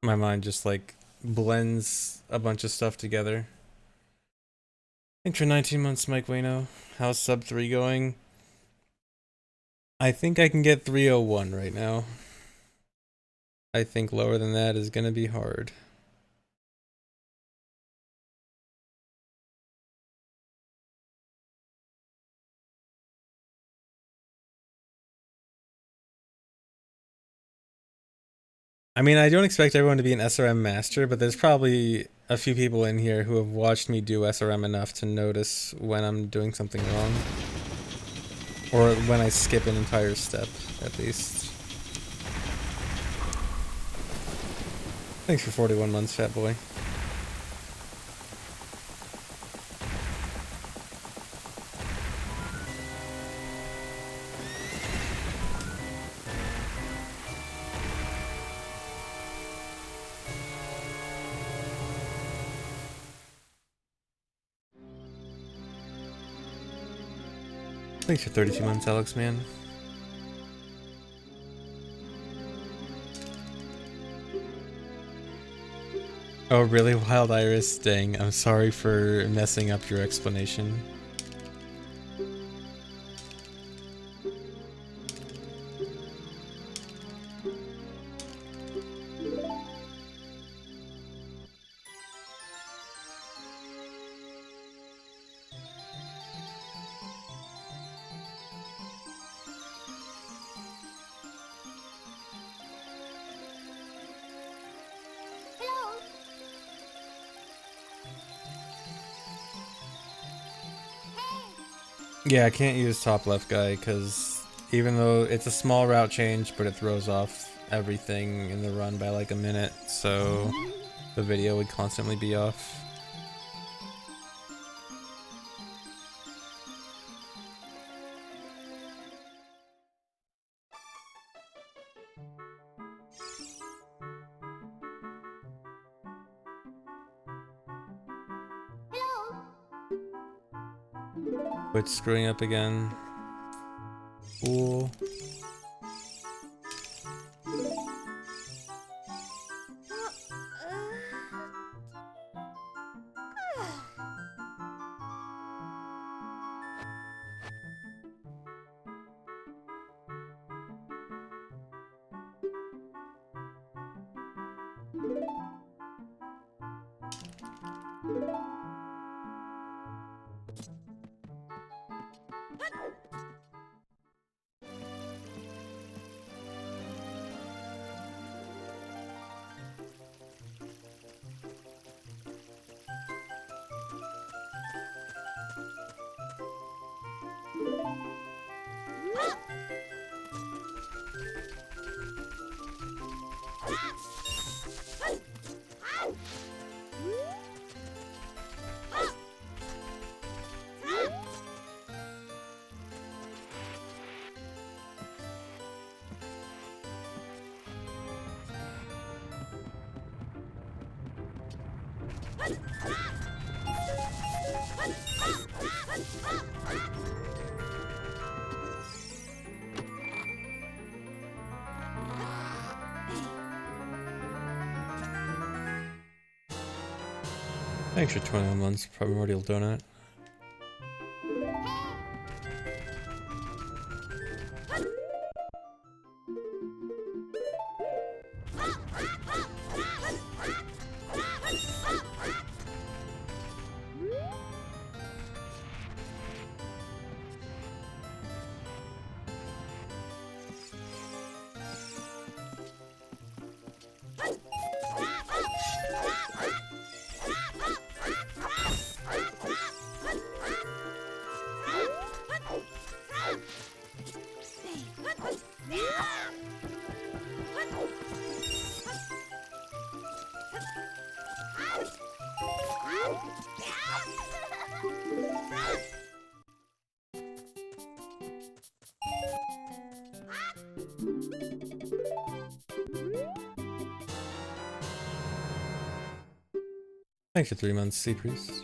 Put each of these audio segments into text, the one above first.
My mind just like blends a bunch of stuff together. Thanks for 19 months, Mike Wayno. How's sub 3 going? I think I can get 301 right now. I think lower than that is gonna be hard. I mean, I don't expect everyone to be an SRM master, but there's probably a few people in here who have watched me do SRM enough to notice when I'm doing something wrong. Or when I skip an entire step, at least. Thanks for 41 months, fat boy. Thanks for 32 months, Alex, man. Oh, really, Wild Iris? Dang, I'm sorry for messing up your explanation. Yeah, I can't use top left guy because even though it's a small route change, but it throws off everything in the run by like a minute, so the video would constantly be off. Twitch screwing up again. Cool. Thanks for 21 months, Primordial Donut. Thanks for 3 months, Sea Priest.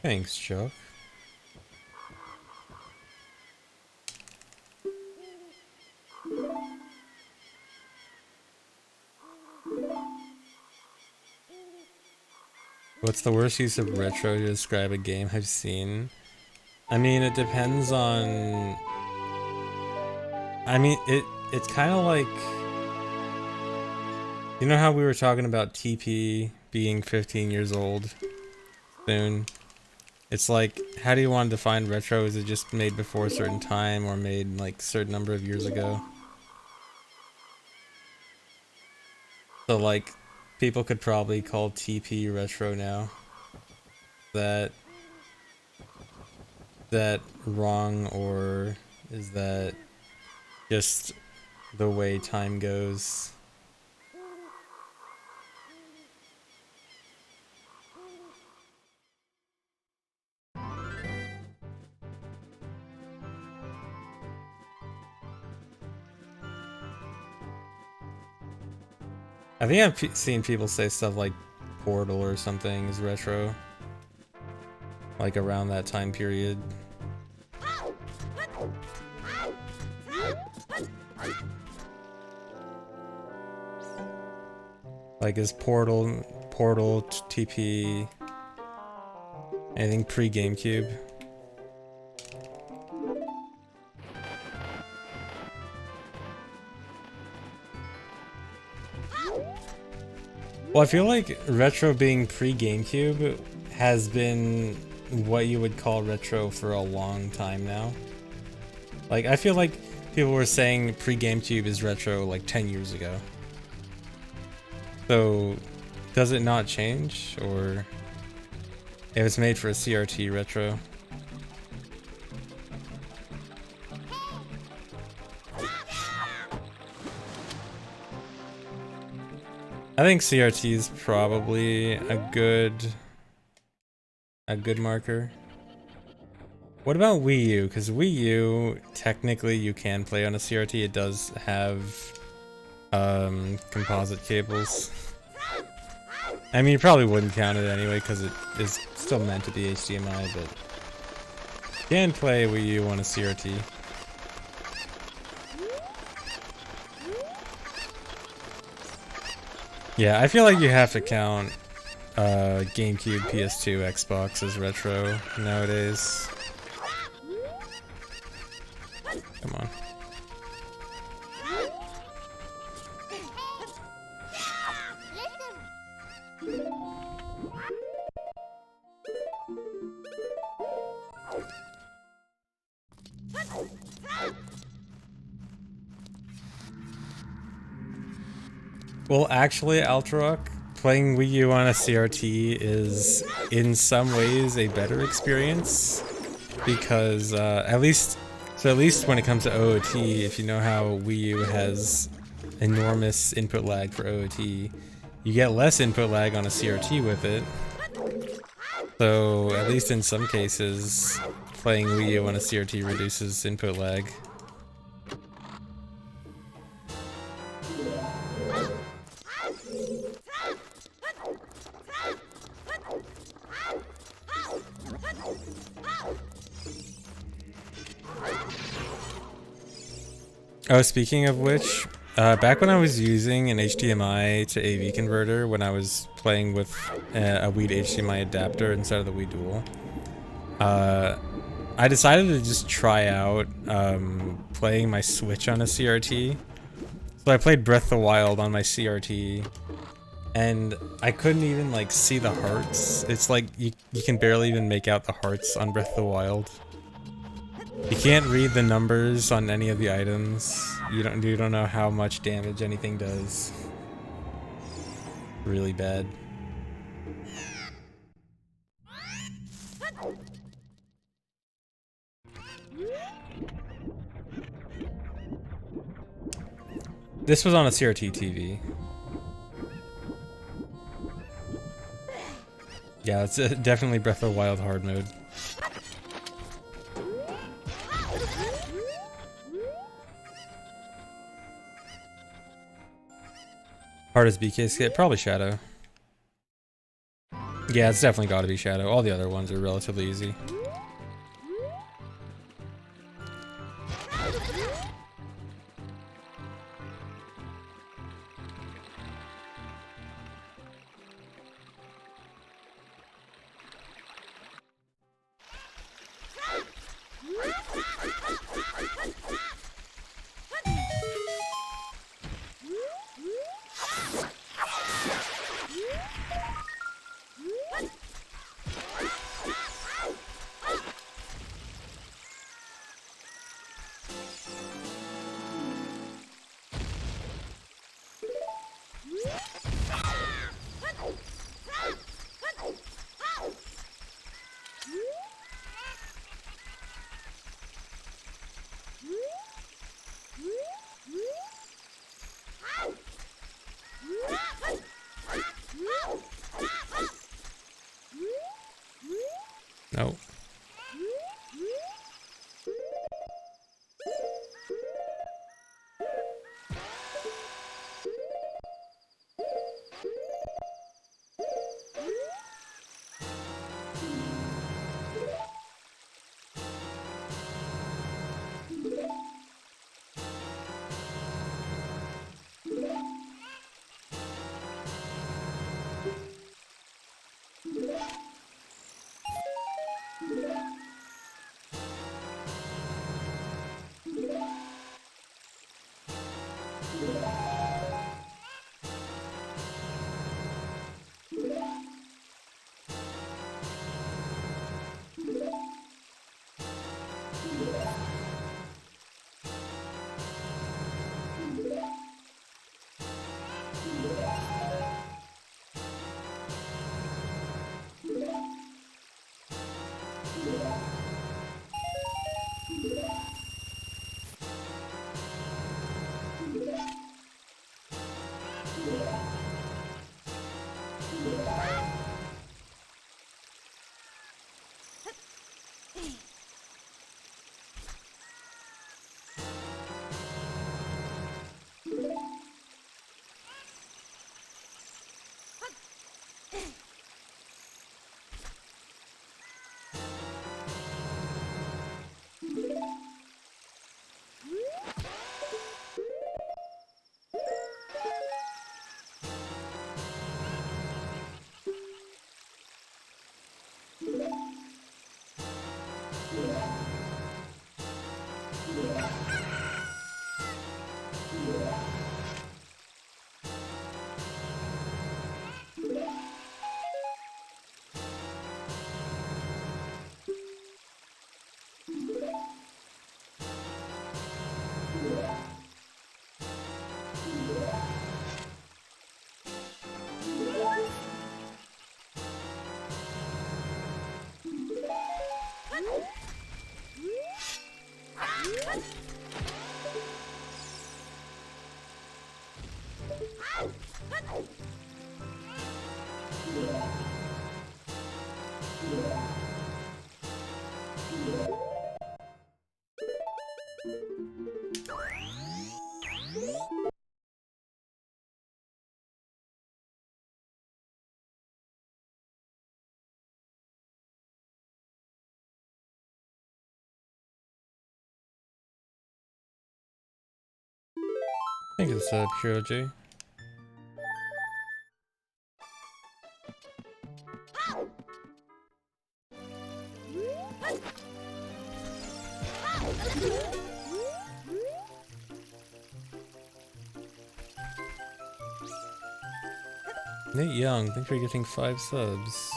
Thanks, Chuck. What's the worst use of retro to describe a game I've seen? I mean, it depends on... I mean, it's kind of like... You know how we were talking about TP being 15 years old soon? It's like, how do you want to define retro? Is it just made before a certain time or made like a certain number of years ago? So like, people could probably call TP retro now. That wrong, or is that just the way time goes? I think I've seen people say stuff like Portal or something is retro. Like around that time period. Like is Portal, TP, anything pre-GameCube? Well, I feel like retro being pre-GameCube has been what you would call retro for a long time now. Like, I feel like people were saying pre-GameCube is retro like 10 years ago. So, does it not change? Or if it's made for a CRT retro? I think CRT is probably a good marker. What about Wii U? Because Wii U, technically you can play on a CRT. It does have composite cables. I mean, you probably wouldn't count it anyway because it is still meant to be HDMI, but you can play Wii U on a CRT. Yeah, I feel like you have to count GameCube, PS2, Xbox as retro nowadays. Come on. Well, actually, Altarock, playing Wii U on a CRT is in some ways a better experience because at least when it comes to OOT, if you know how Wii U has enormous input lag for OOT, you get less input lag on a CRT with it. So at least in some cases, playing Wii U on a CRT reduces input lag. Oh, speaking of which, back when I was using an HDMI to AV converter when I was playing with a Wii to HDMI adapter instead of the Wii Dual, I decided to just try out playing my Switch on a CRT. So I played Breath of the Wild on my CRT, and I couldn't even like see the hearts. It's like you can barely even make out the hearts on Breath of the Wild. You can't read the numbers on any of the items. You don't know how much damage anything does. Really bad. This was on a CRT TV. Yeah, it's definitely Breath of the Wild hard mode. Hardest BK skip? Probably Shadow. Yeah, it's definitely got to be Shadow. All the other ones are relatively easy. No. I think it's Pure J. Nate Young, thanks for getting 5 subs.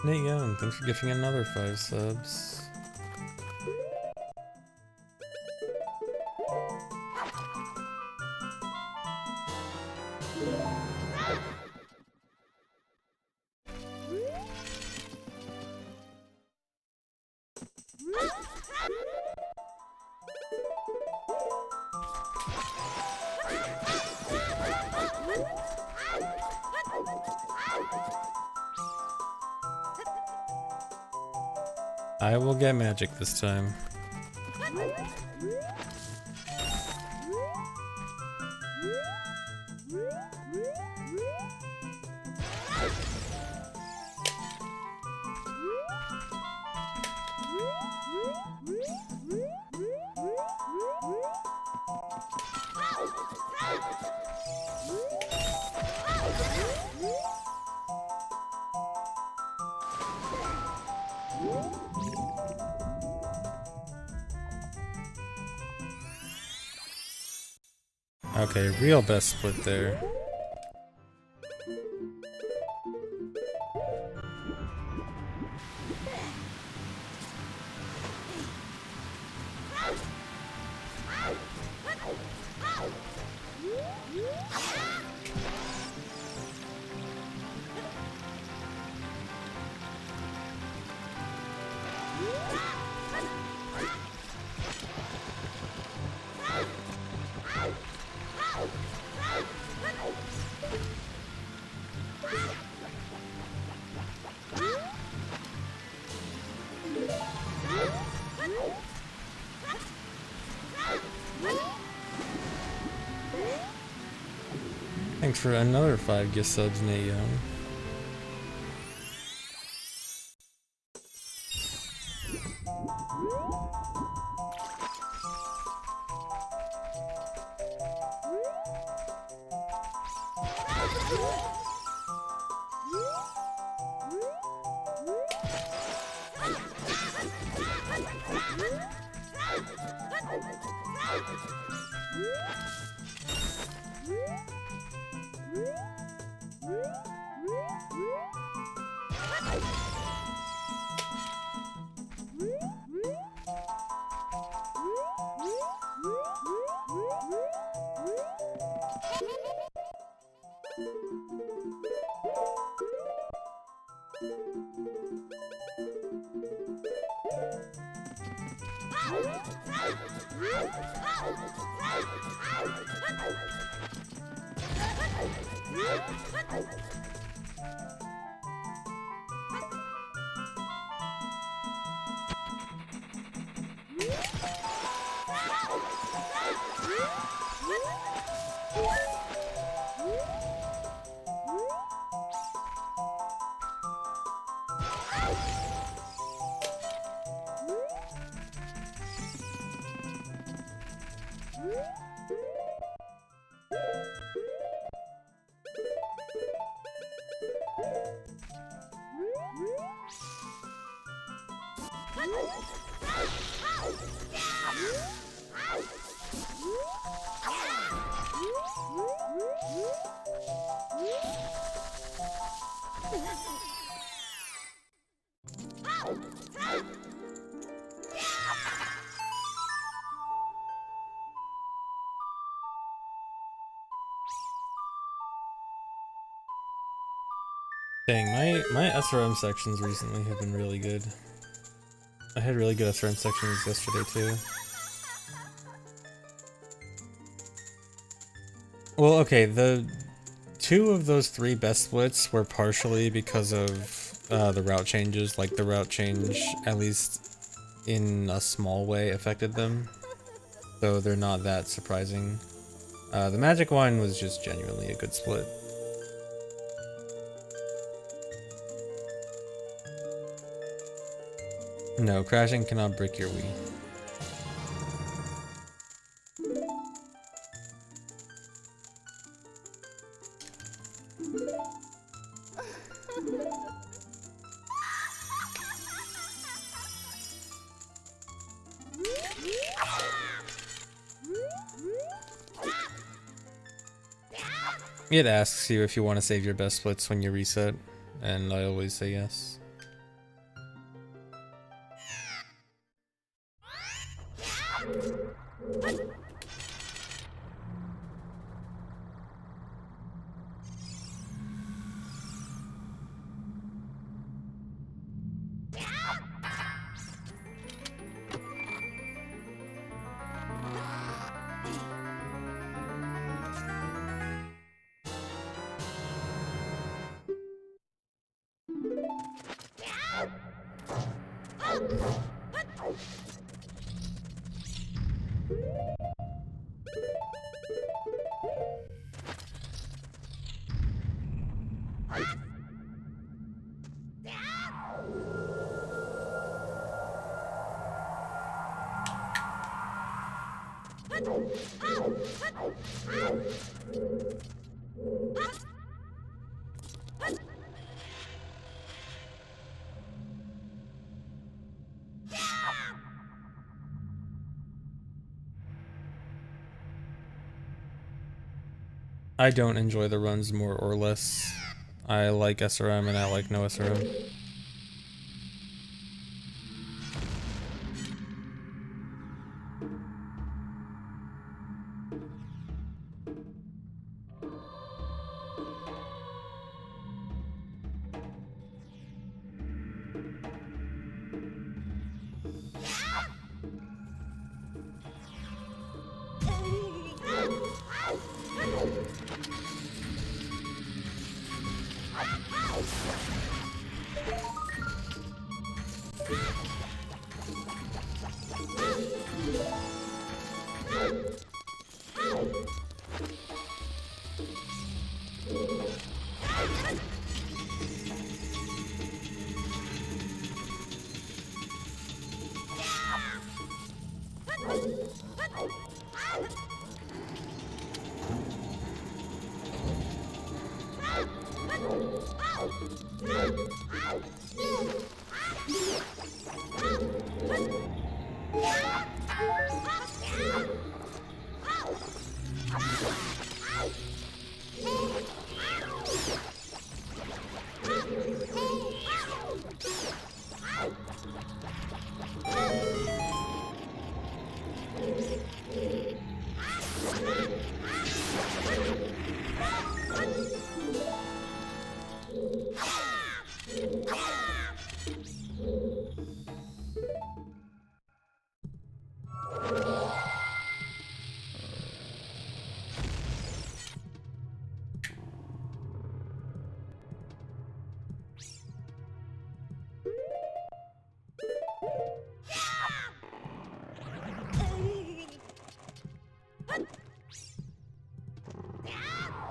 Nate Young, thanks for gifting another 5 subs. I will get magic this time. Okay, real best split there. Thanks for another 5 gift subs, Nate Young. Dang, my SRM sections recently have been really good. I had really good SRM sections yesterday too. Well, okay, the 2 of those 3 best splits were partially because of the route changes. Like, the route change, at least in a small way, affected them. So they're not that surprising. The magic one was just genuinely a good split. No, crashing cannot brick your Wii. It asks you if you want to save your best splits when you reset, and I always say yes. I don't enjoy the runs more or less. I like SRM and I like no SRM.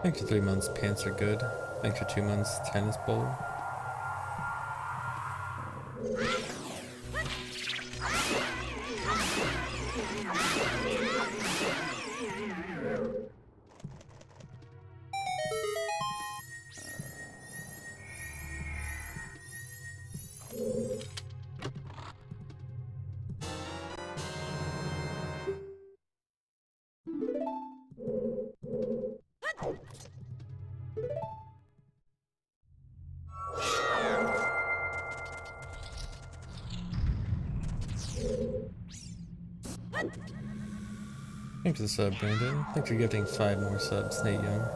Thanks for 3 months, pants are good. Thanks for 2 months, tennis bowl. Thanks for the sub, Brandon. Thanks for gifting 5 more subs, Nate Young.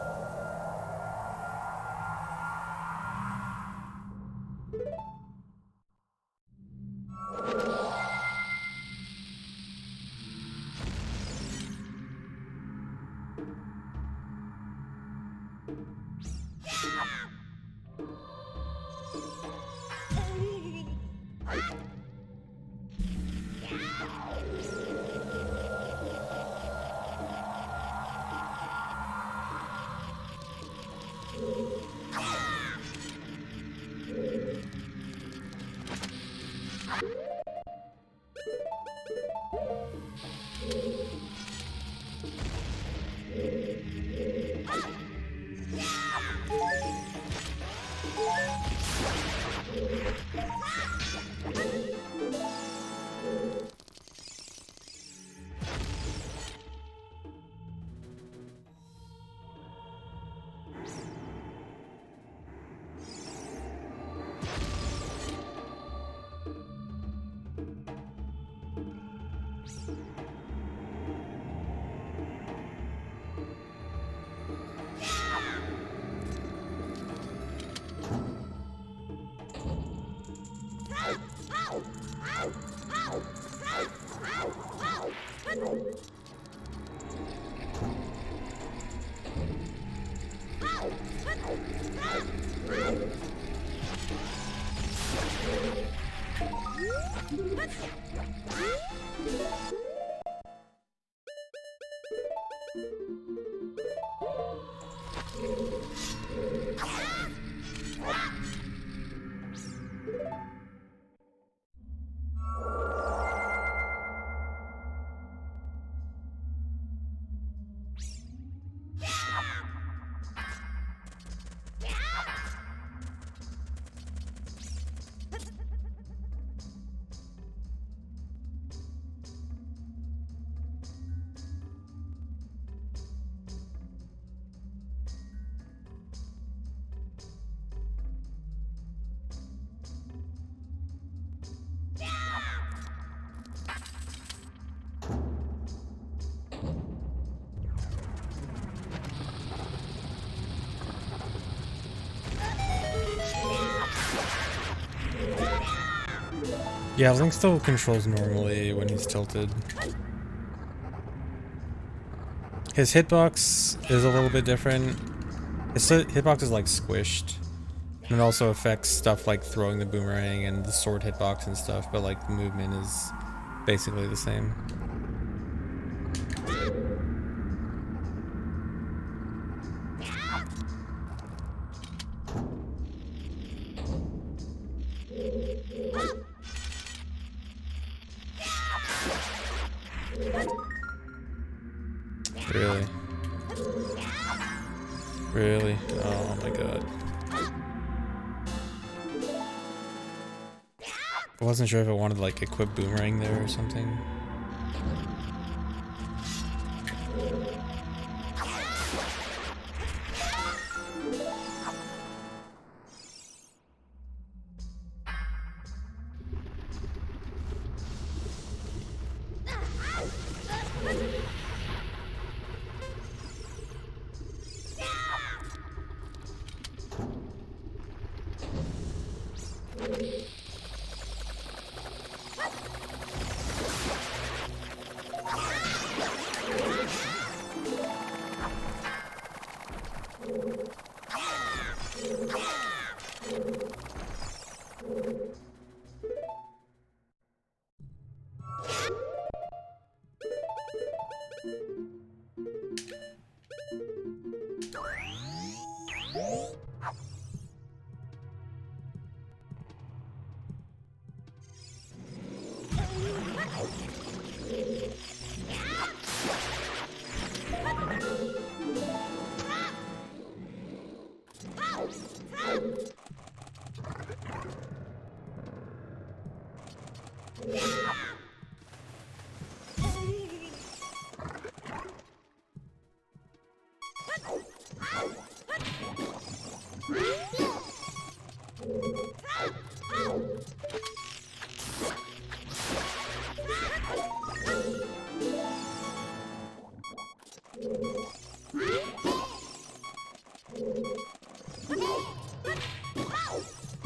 Yeah, Link still controls normally when he's tilted. His hitbox is a little bit different. His hitbox is like squished. And it also affects stuff like throwing the boomerang and the sword hitbox and stuff, but like the movement is basically the same. Really? Really? Oh my god. I wasn't sure if I wanted to like equip boomerang there or something.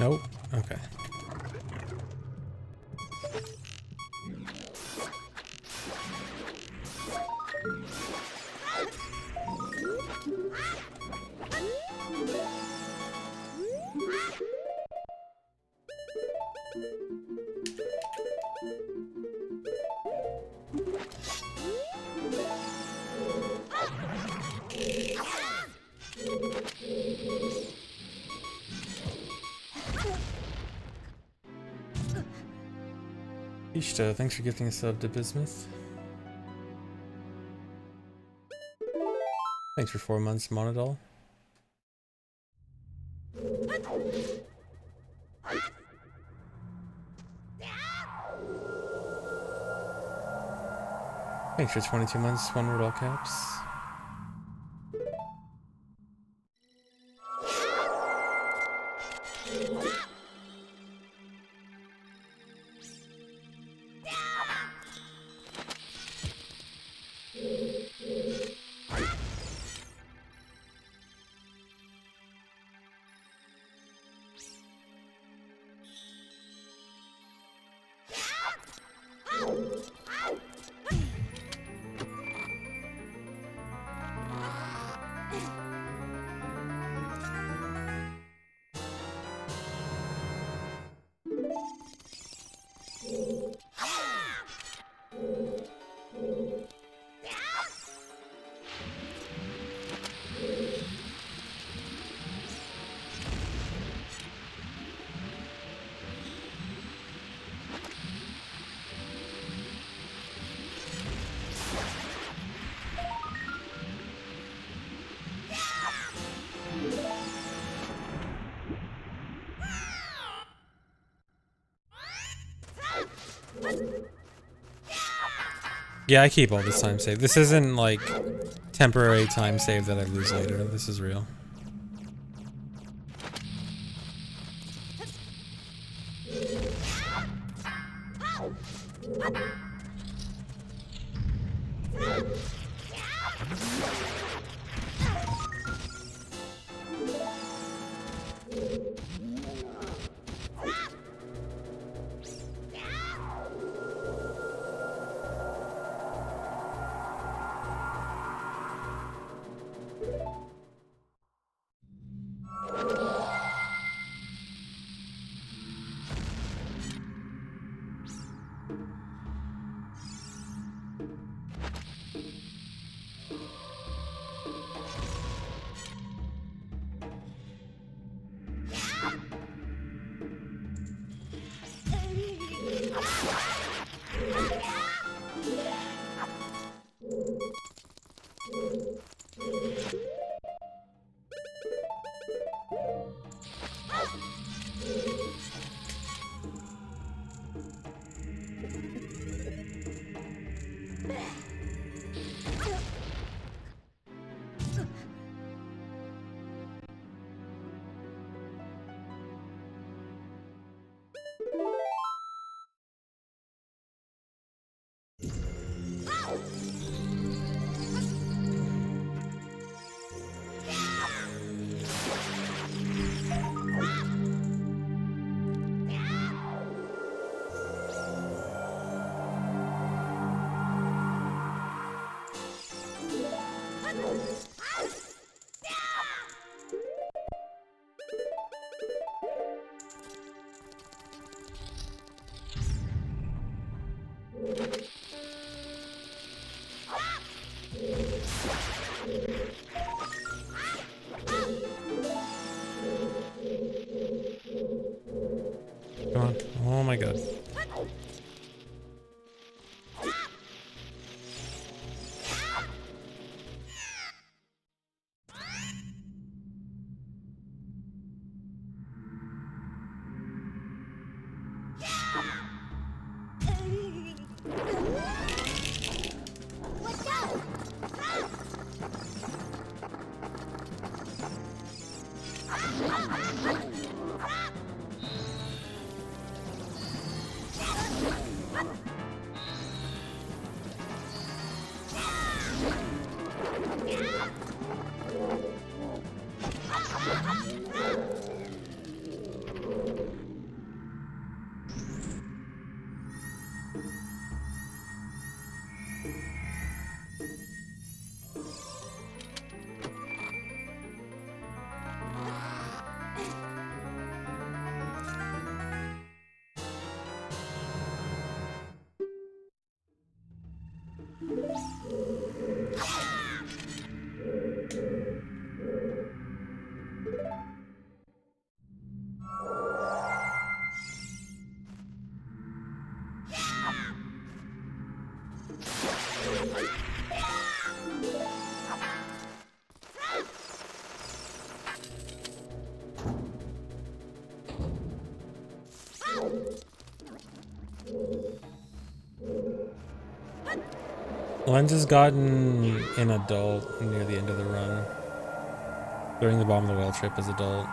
Nope. Okay. Ishta, thanks for gifting a sub to Bismuth. Thanks for 4 months, Monodol. Thanks for 22 months, one word all caps. Yeah, I keep all this time save. This isn't like temporary time save that I lose later. This is real. Come on. Oh my god. Lens has gotten an adult near the end of the run. During the bottom of the whale trip as adult.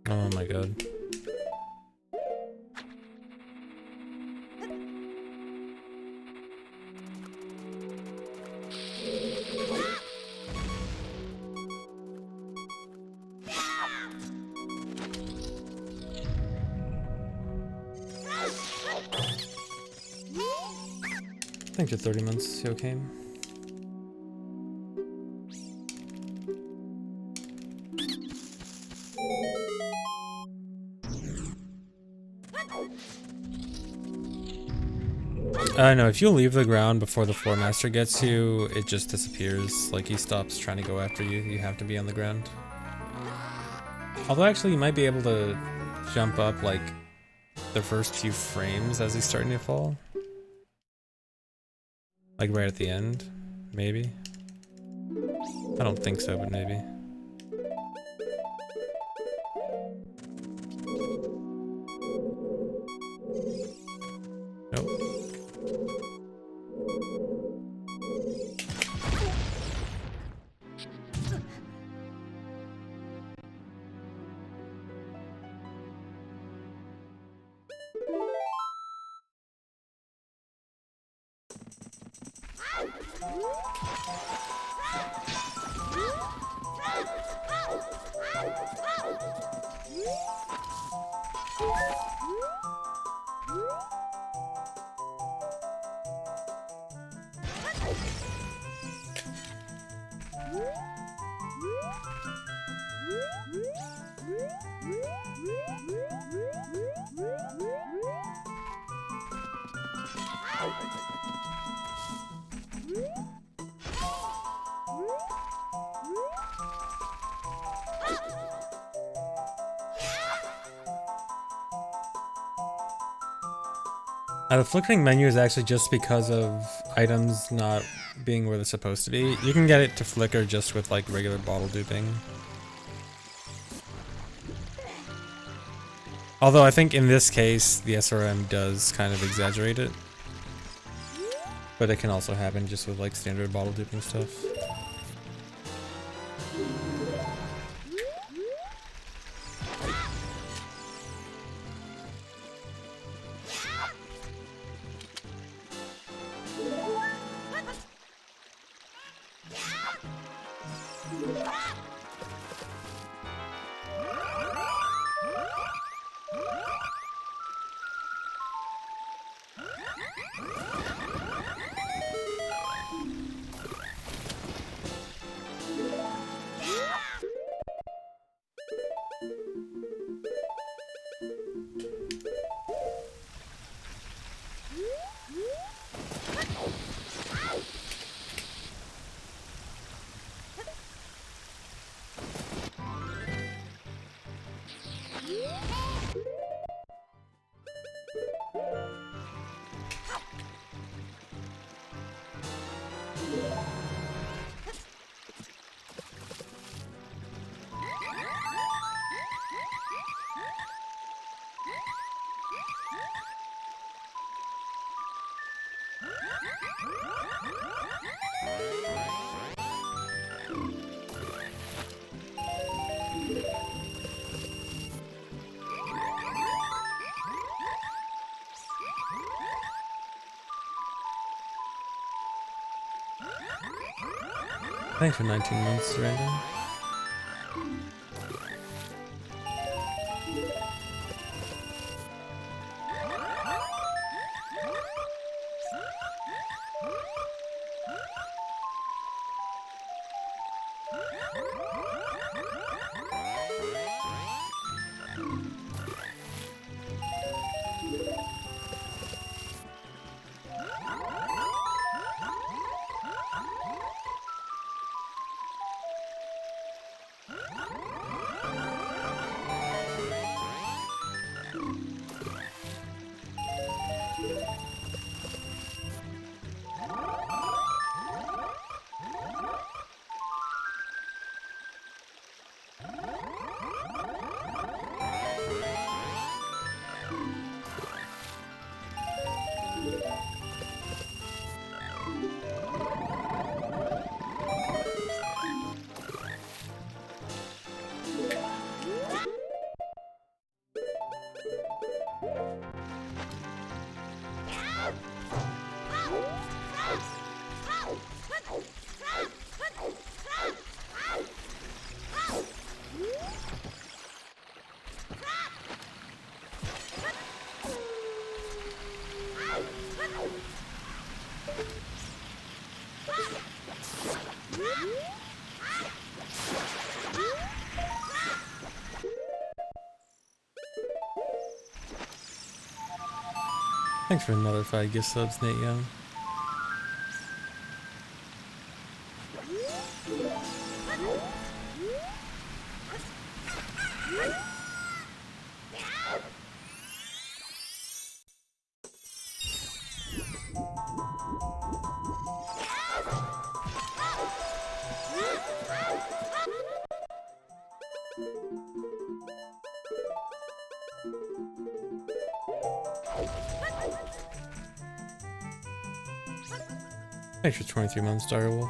Oh my god. Thanks for 30 months, okay. No, if you leave the ground before the floor master gets you, it just disappears. Like, he stops trying to go after you. You have to be on the ground. Although, actually, you might be able to jump up, like, the first few frames as he's starting to fall. Like, right at the end, maybe. I don't think so, but maybe. Nope. The flickering menu is actually just because of items not being where they're supposed to be. You can get it to flicker just with like regular bottle duping. Although I think in this case, the SRM does kind of exaggerate it. But it can also happen just with like standard bottle duping stuff. Thanks for 19 months, Random. Thanks for another 5 gift subs, Nate Young. Thanks for 23 months, Direwolf.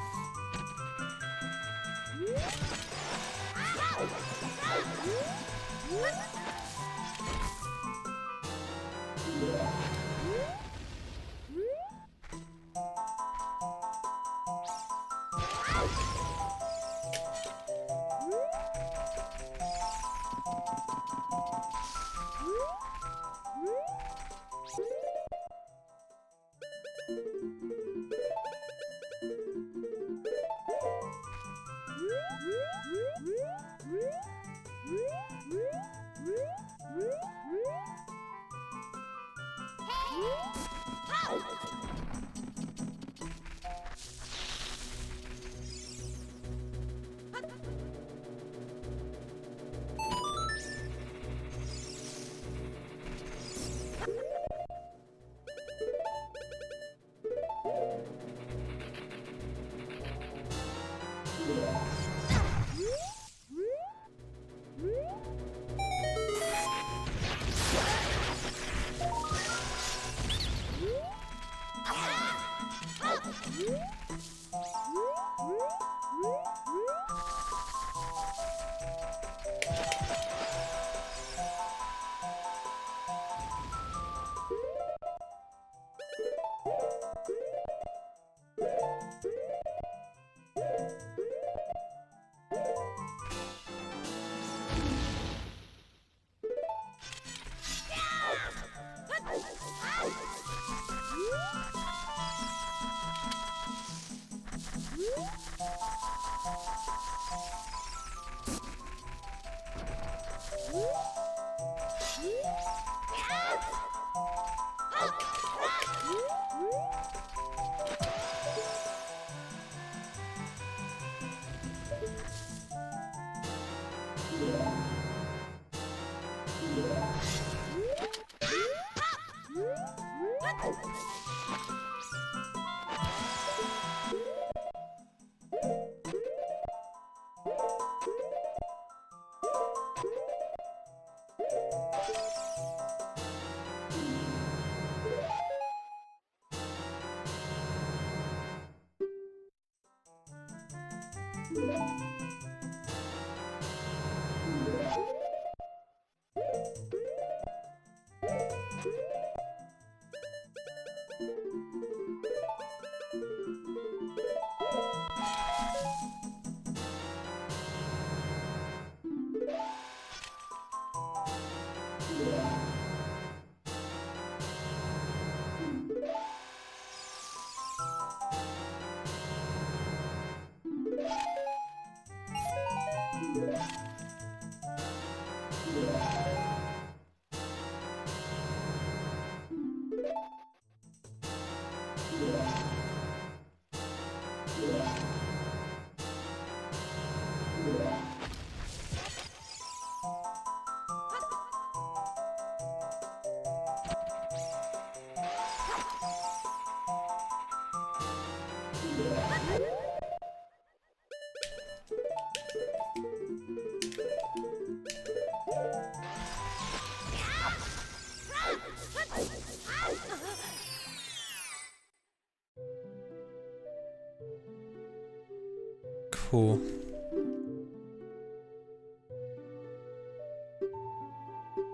Cool.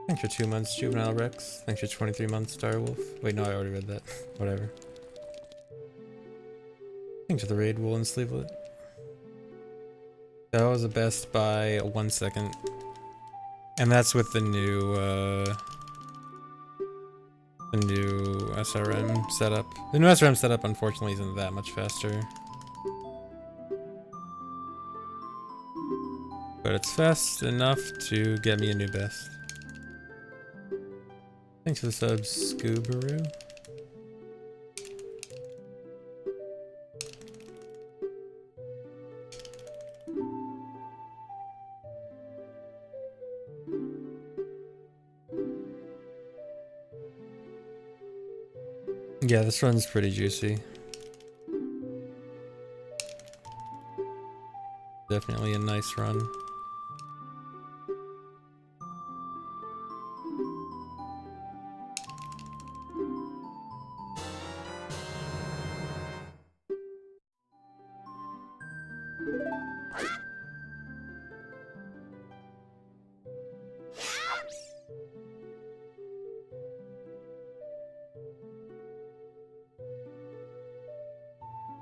Thanks for 2 months, Juvenile Rex. Thanks for 23 months, Direwolf. Wait, no, I already read that. Whatever. Thanks for the raid, Woolen Sleevelet. That was the best by 1 second. And that's with the new SRM setup. The new SRM setup, unfortunately, isn't that much faster. But it's fast enough to get me a new best. Thanks for the subs, Scoobaroo. Yeah, this run's pretty juicy. Definitely a nice run.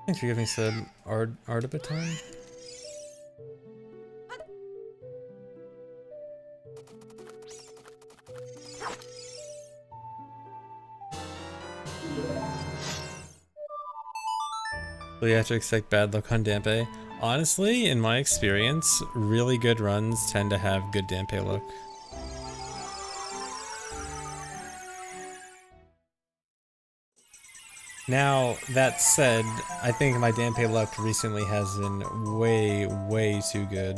Thanks for giving sub Art of a Time. So you have to expect bad luck on Dampe. Honestly, in my experience, really good runs tend to have good Dampe luck. Now, that said, I think my Dampe luck recently has been way, way too good.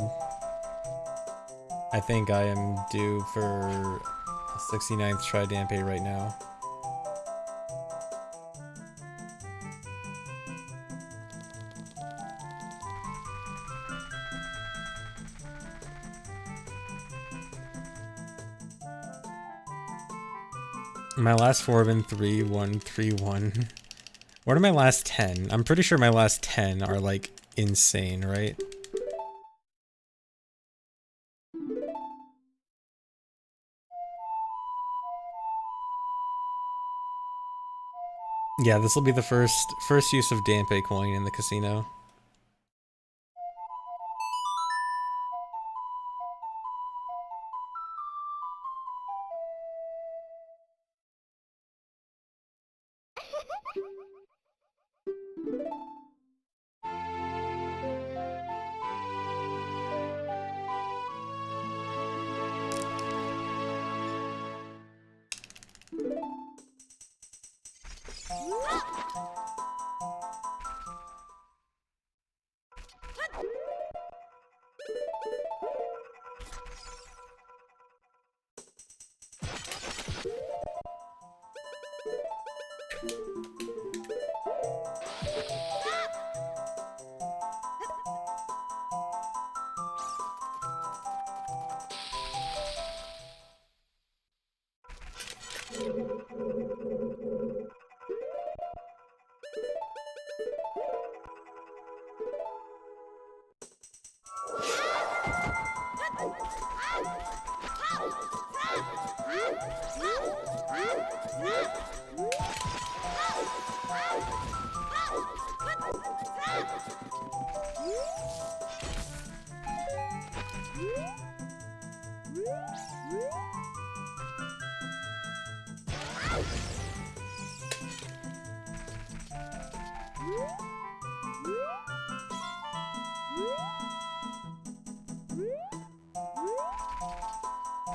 I think I am due for a 69th try Dampe right now. My last 4 have been 3, 1, 3, 1. What are my last 10? I'm pretty sure my last 10 are like insane, right? Yeah, this will be the first use of Dampe coin in the casino.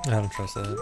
I don't trust that.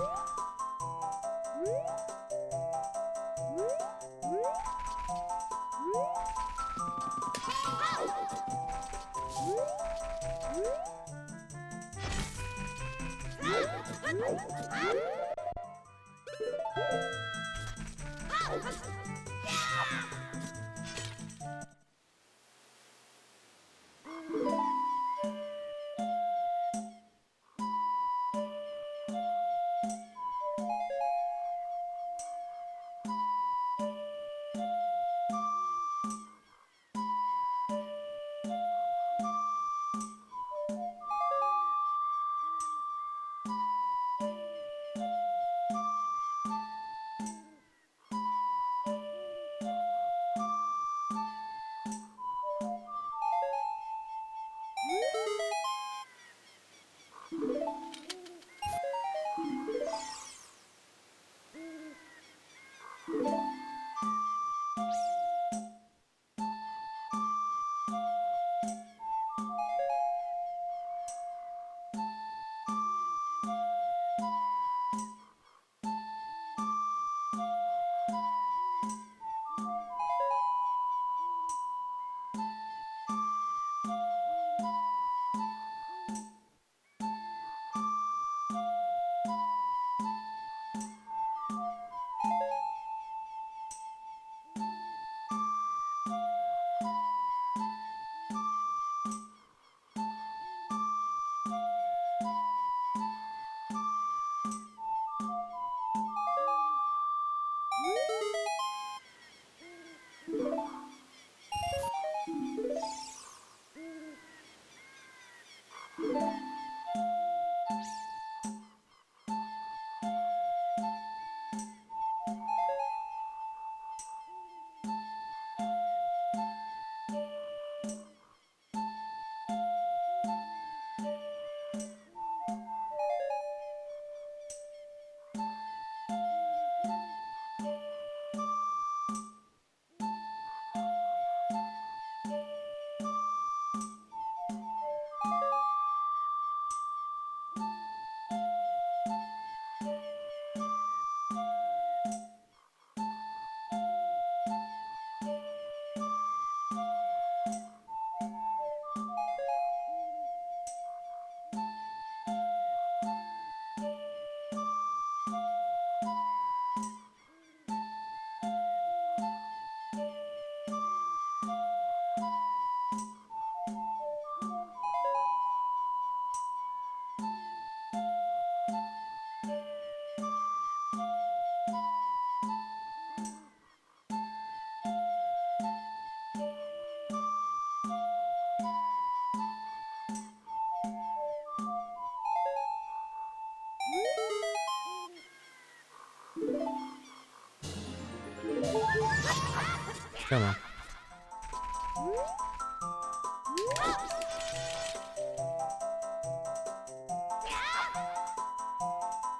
Come on.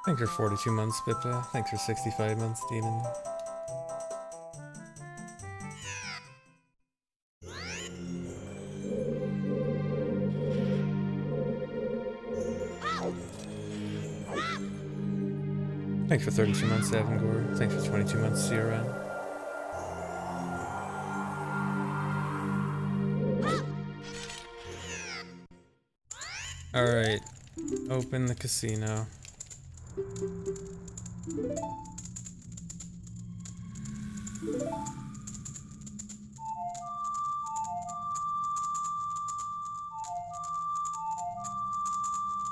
Thanks for 42 months, Bipta. Thanks for 65 months, Demon. Thanks for 32 months, Avangor. Thanks for 22 months, SRM. Alright. Open the casino. Do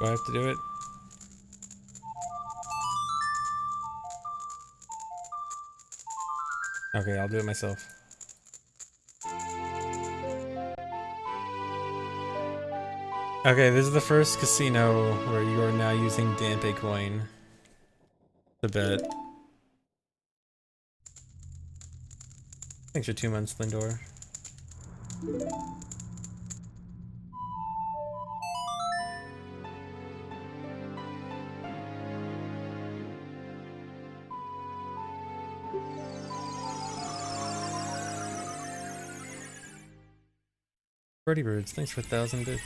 I have to do it? Okay, I'll do it myself. Okay, this is the first casino where you are now using Dampe coin to bet. Thanks for 2 months, Lindor. Birdie Birds, thanks for 1,000 bits.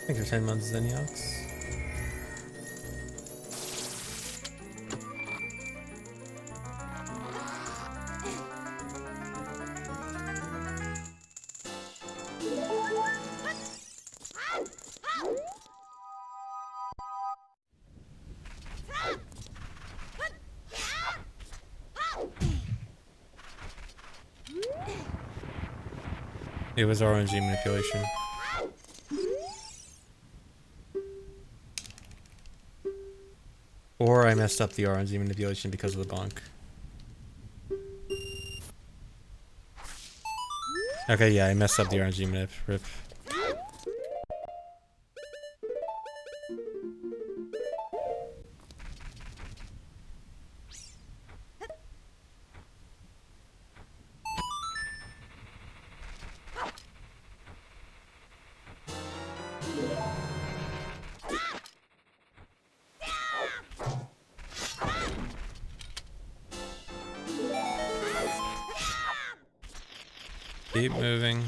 Thanks for 10 months, Zenyox. It was RNG manipulation. Or I messed up the RNG manipulation because of the bonk. Okay, yeah, I messed up the RNG manip. Rip. Keep moving.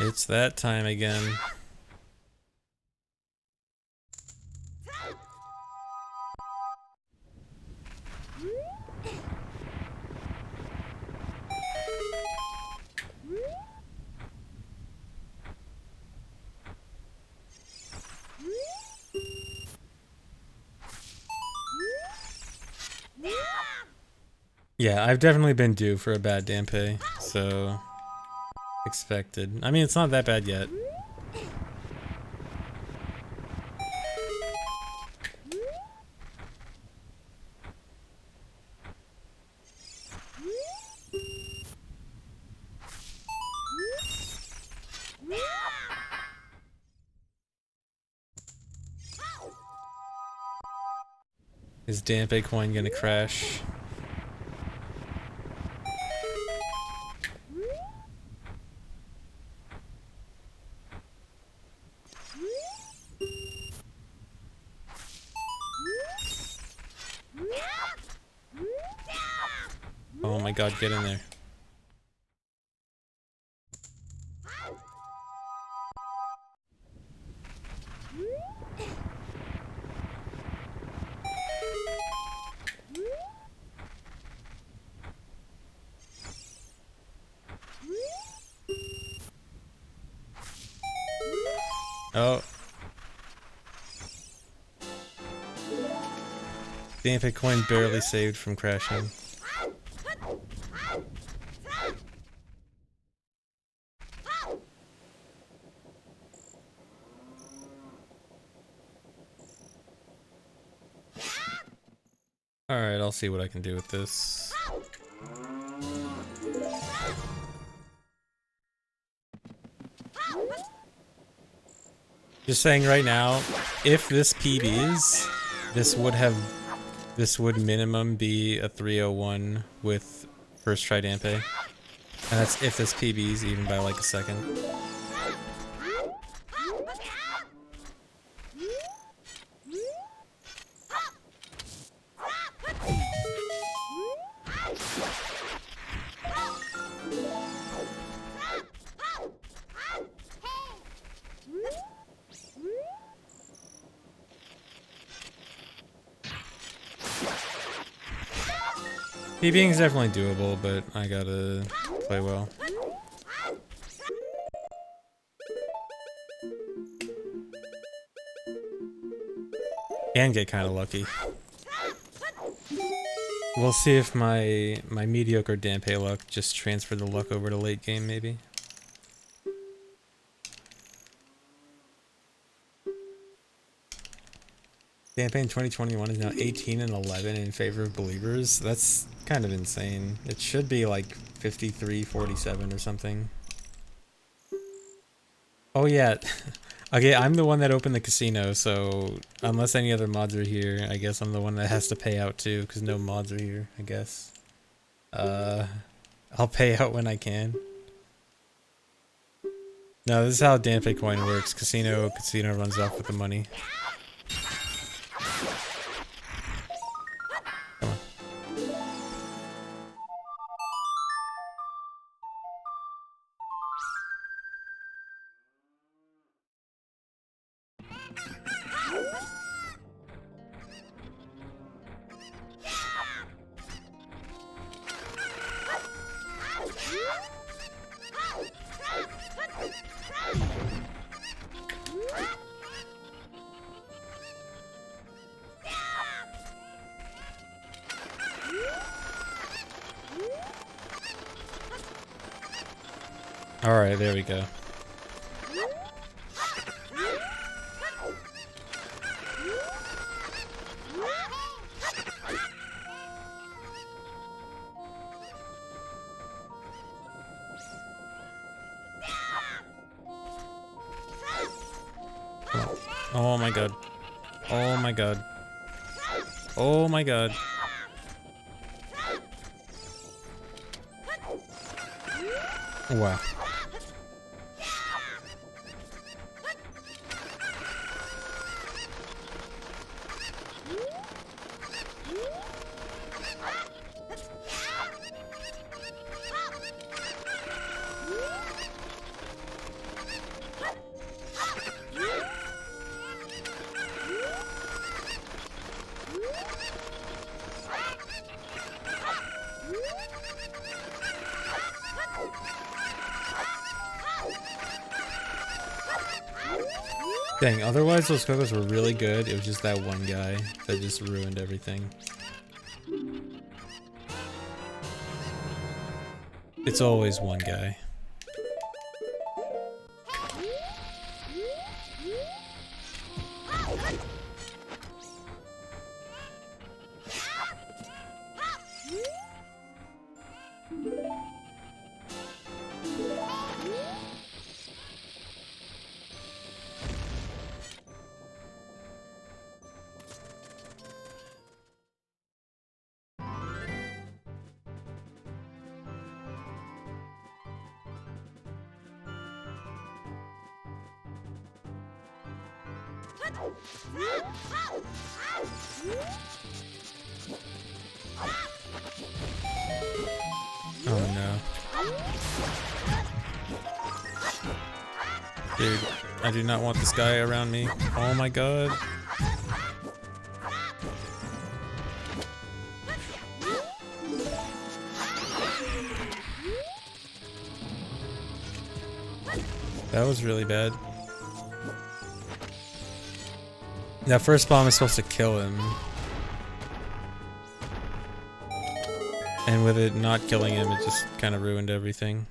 It's that time again. Yeah, I've definitely been due for a bad Dampe, so expected. I mean, it's not that bad yet. Is Dampe coin gonna crash? my god, get in there. Oh. The Epic coin barely saved from crashing. Alright, I'll see what I can do with this. Just saying right now, if this PBs, this would minimum be a 301 with first try Dampe. And that's if this PBs even by like a second. PBing is definitely doable, but I gotta play well. And get kind of lucky. We'll see if my mediocre Dampe luck just transferred the luck over to late game, maybe. Dampe in 2021 is now 18 and 11 in favor of believers. That's kind of insane. It should be like 53-47 or something. Oh yeah. Okay, I'm the one that opened the casino, so unless any other mods are here, I guess I'm the one that has to pay out too, because no mods are here, I guess. I'll pay out when I can. No, this is how Dampe coin works. Casino runs off with the money. Come on. Alright, there we go. Oh my god. Oh my god. Oh my god. Wow. Dang, otherwise those Cocos were really good. It was just that one guy that just ruined everything. It's always one guy. Oh no. Dude, I do not want this guy around me. Oh my god. That was really bad. That first bomb is supposed to kill him. And with it not killing him, it just kind of ruined everything.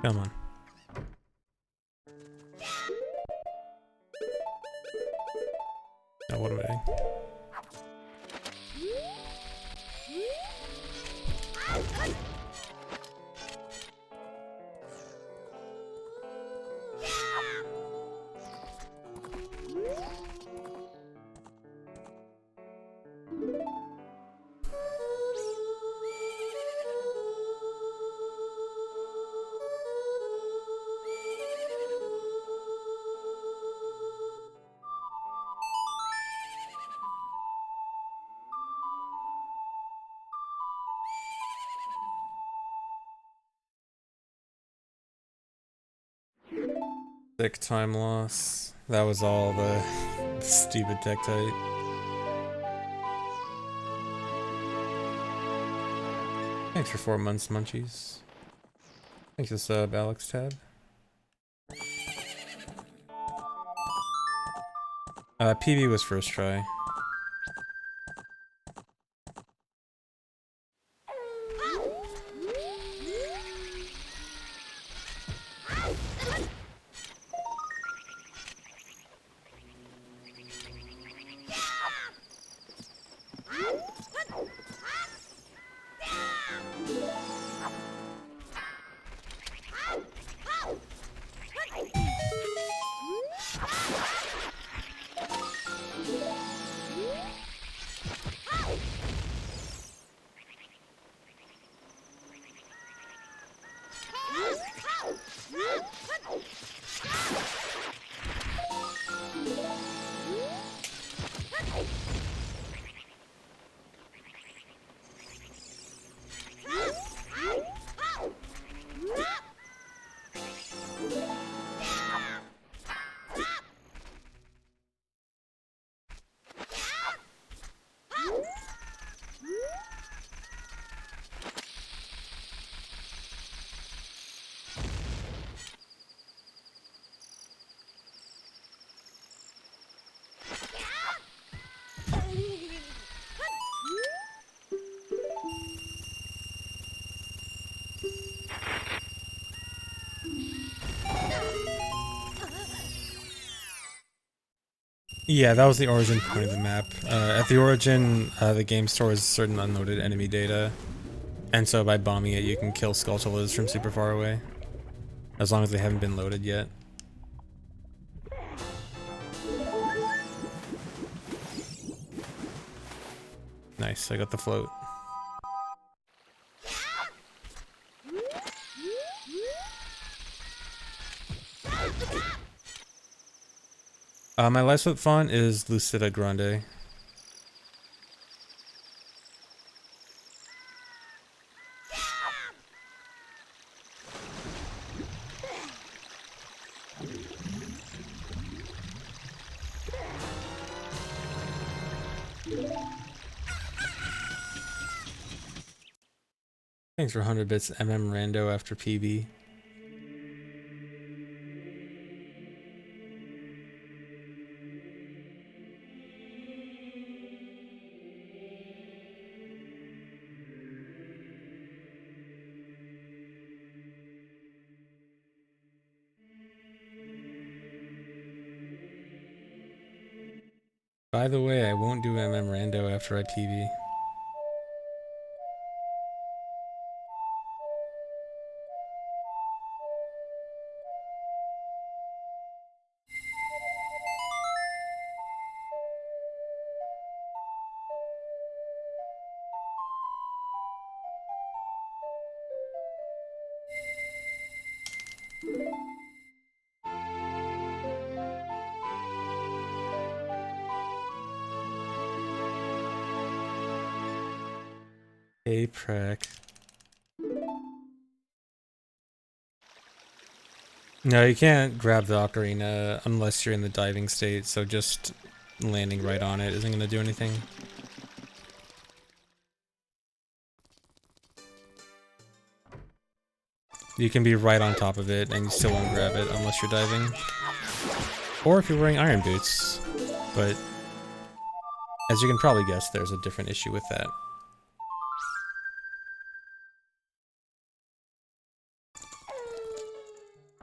Come on. Now what am I doing? Sick time loss. That was all the stupid tektite. Thanks for 4 months, munchies. Thanks for the sub, Alex Tab. PB was first try. Yeah, that was the origin point of the map. At the origin, the game stores certain unloaded enemy data, And so by bombing it, you can kill Skulltulas from super far away. As long as they haven't been loaded yet. Nice, I got the float. My life slip font is Lucida Grande. Thanks for 100 bits, Rando after PB. By the way, I won't do Rando after I PB. Hey, Prek. No, you can't grab the ocarina unless you're in the diving state, so just landing right on it isn't going to do anything. You can be right on top of it and you still won't grab it unless you're diving. Or if you're wearing iron boots. But as you can probably guess, there's a different issue with that.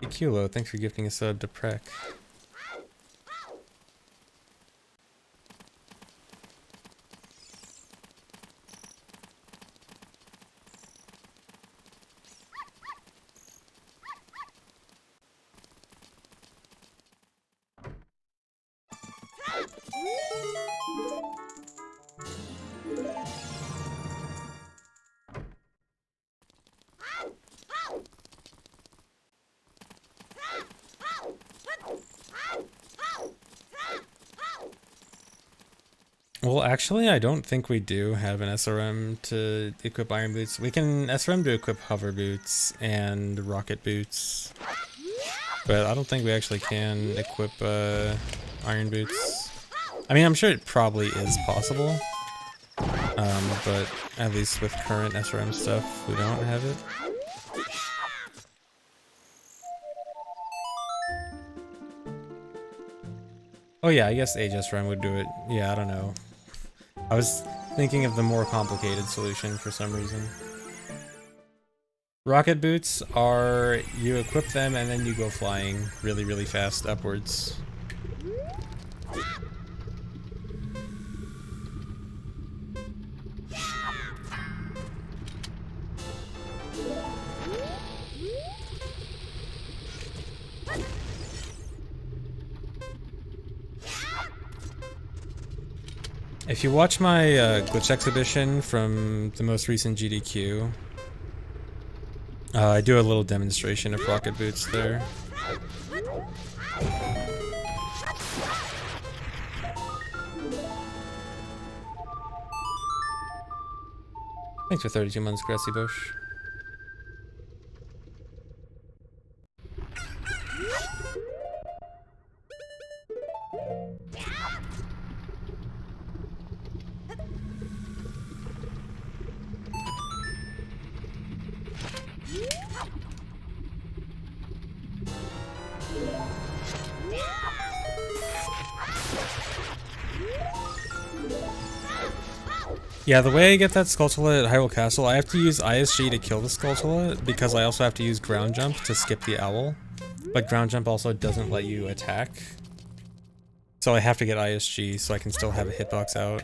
Hey Kilo, thanks for gifting a sub to Prek. Well, actually, I don't think we do have an SRM to equip iron boots. We can SRM to equip hover boots and rocket boots. But I don't think we actually can equip iron boots. I mean, I'm sure it probably is possible. But at least with current SRM stuff, we don't have it. Oh yeah, I guess Age SRM would do it. Yeah, I don't know. I was thinking of the more complicated solution for some reason. Rocket boots are, you equip them and then you go flying really, really fast upwards. If you watch my glitch exhibition from the most recent GDQ, I do a little demonstration of rocket boots there. Thanks for 32 months, Grassy Bush. Yeah, the way I get that Skulltula at Hyrule Castle, I have to use ISG to kill the Skulltula, because I also have to use ground jump to skip the owl. But ground jump also doesn't let you attack. So I have to get ISG so I can still have a hitbox out.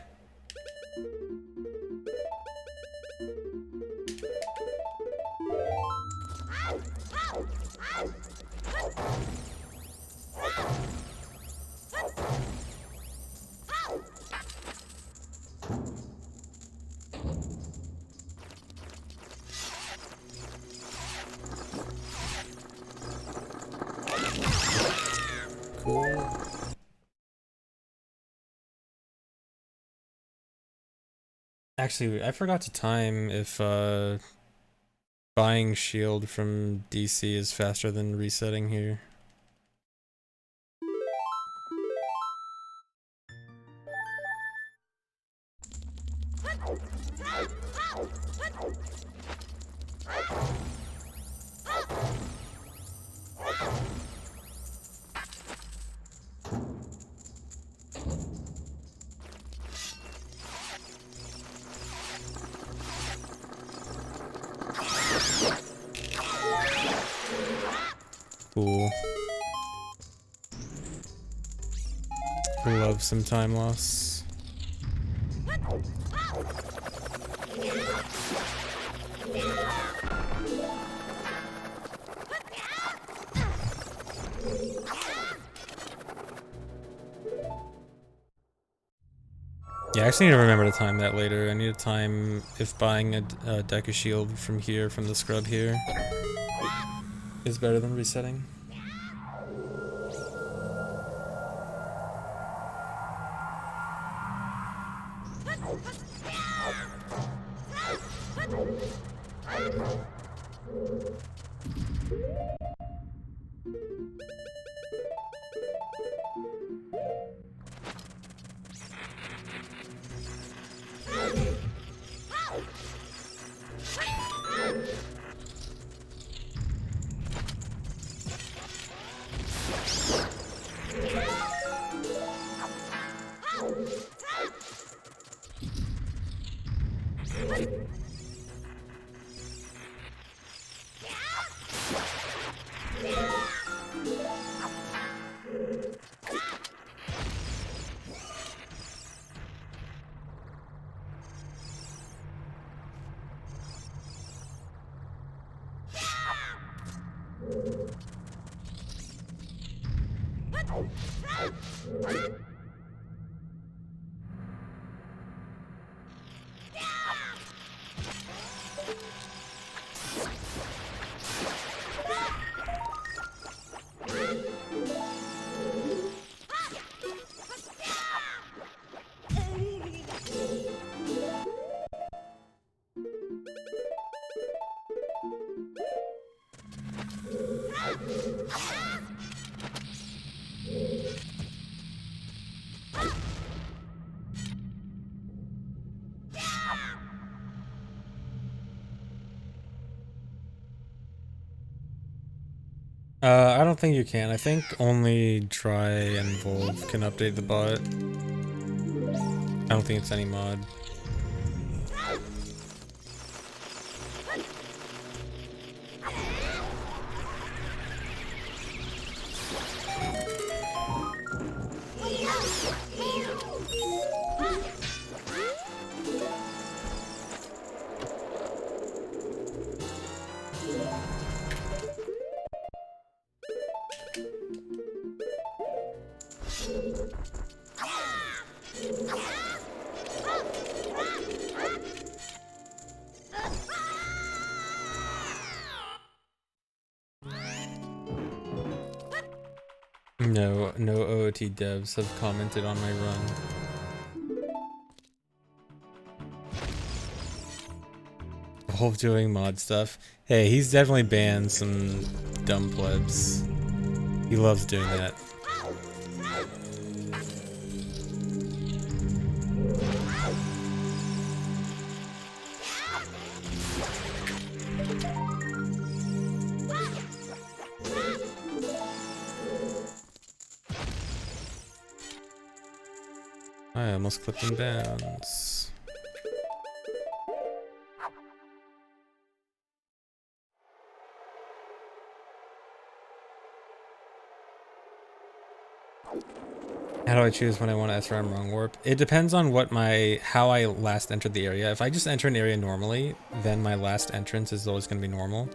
Cool. Actually, I forgot to time if buying shield from DC is faster than resetting here. Cool. Love some time loss. Yeah, I actually need to remember to time that later. I need to time if buying a deck of shield from here, from the scrub here, is better than resetting. I don't think you can. I think only Try and Volv can update the bot. I don't think it's any mod. No OOT devs have commented on my run. Wolf doing mod stuff. Hey, he's definitely banned some dumb plebs. He loves doing that. I almost clipped him down. How do I choose when I want to SRM wrong warp? It depends on how I last entered the area. If I just enter an area normally, then my last entrance is always going to be normal.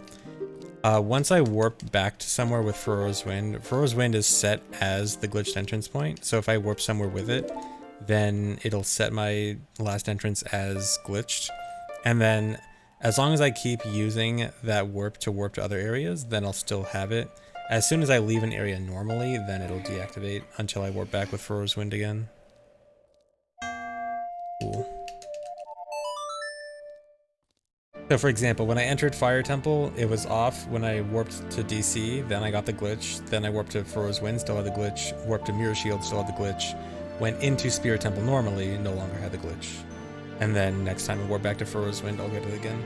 Once I warp back to somewhere with Furrow's Wind is set as the glitched entrance point. So if I warp somewhere with it, then it'll set my last entrance as glitched. And then as long as I keep using that warp to other areas, then I'll still have it. As soon as I leave an area normally, then it'll deactivate until I warp back with Fro's Wind again. Cool. So for example, when I entered Fire Temple, it was off. When I warped to DC, then I got the glitch. Then I warped to Fro's Wind, still had the glitch. Warped to Mirror Shield, still had the glitch. Went into Spirit Temple normally, no longer had the glitch. And then next time I warp back to Fro's Wind, I'll get it again.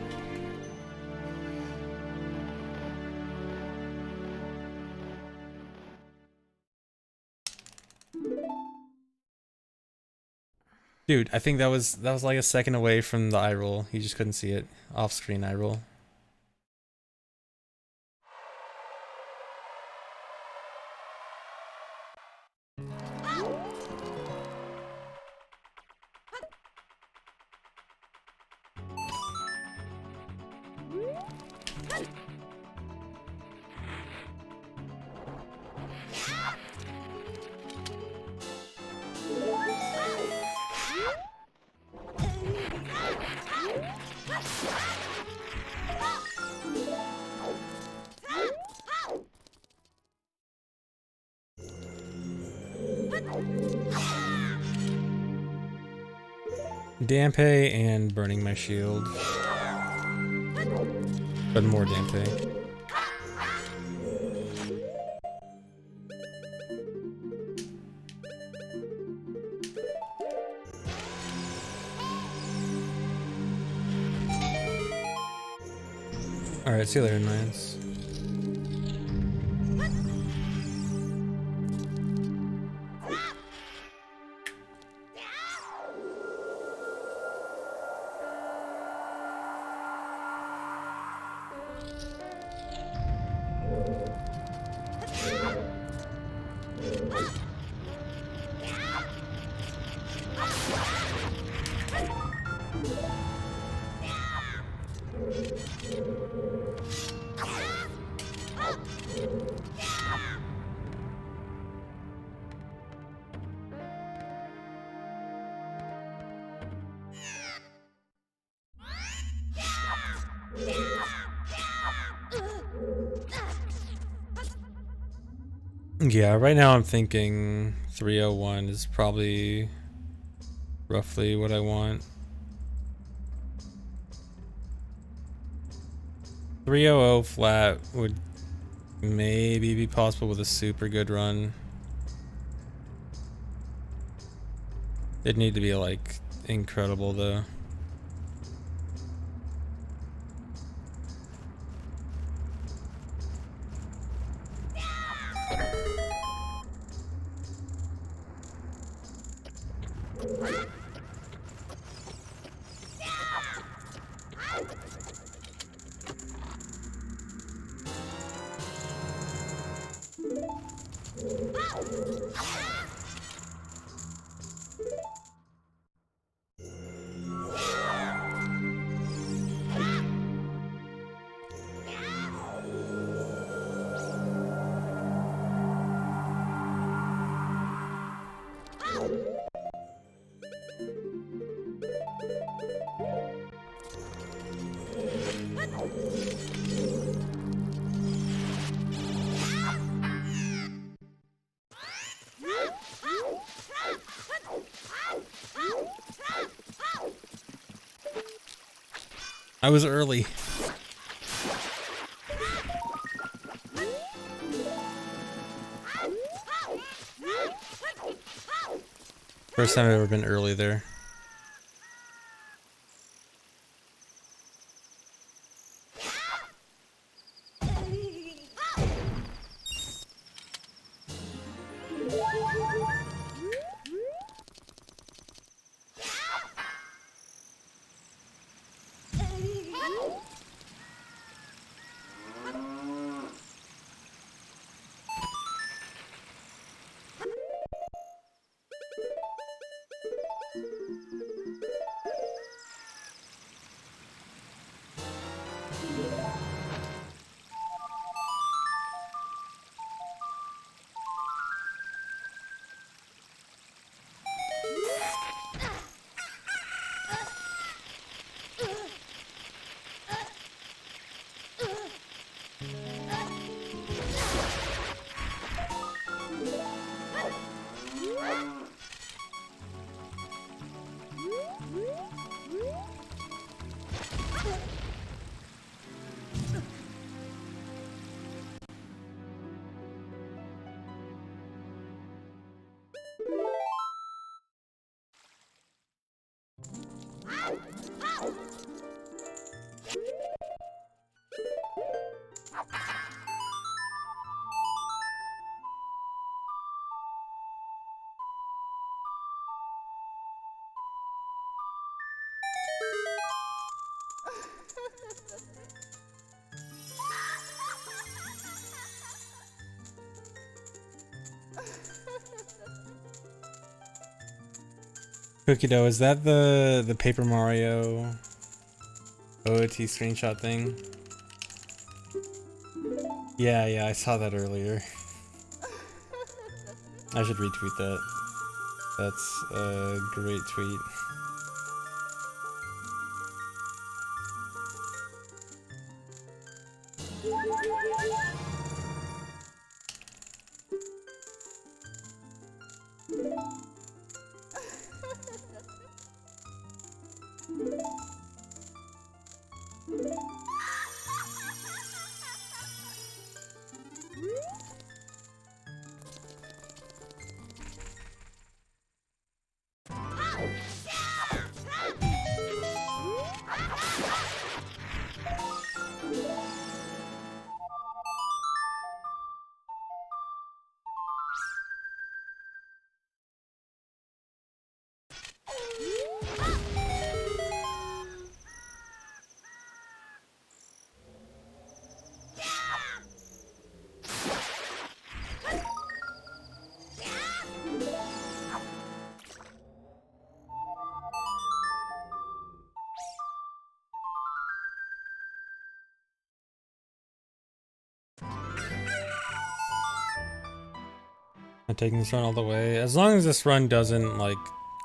Dude, I think that was like a second away from the eye roll. You just couldn't see it. Off-screen eye roll. Dampe and burning my shield. But more Dampe. Alright, see you later, Mines. Yeah, right now I'm thinking 301 is probably roughly what I want. 300 flat would maybe be possible with a super good run. It'd need to be like incredible though. I was early. First time I've ever been early there. Cookie dough, is that the Paper Mario OOT screenshot thing? Yeah, I saw that earlier. I should retweet that. That's a great tweet. I'm taking this run all the way. As long as this run doesn't like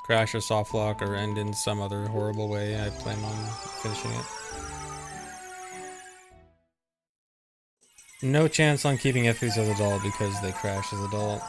crash or soft lock or end in some other horrible way, I plan on finishing it. No chance on keeping F3s as adult because they crash as adult.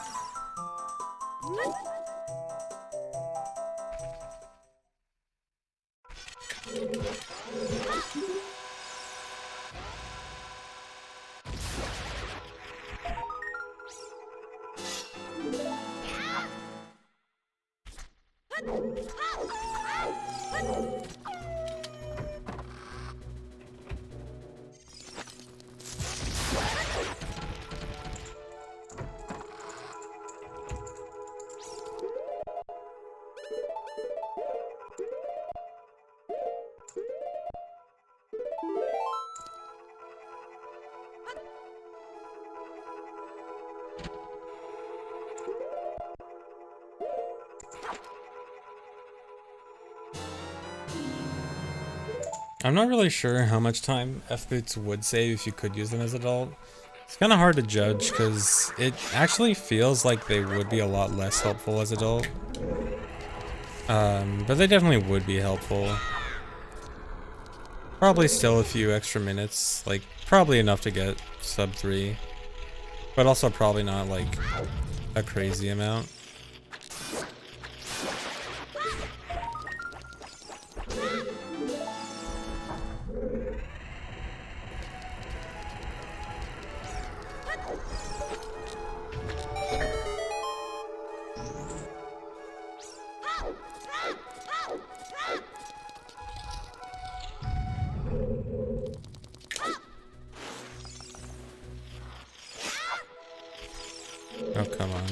I'm not really sure how much time F-boots would save if you could use them as adult. It's kind of hard to judge because it actually feels like they would be a lot less helpful as adult. But they definitely would be helpful. Probably still a few extra minutes, like probably enough to get sub 3, but also probably not like a crazy amount. Oh, come on.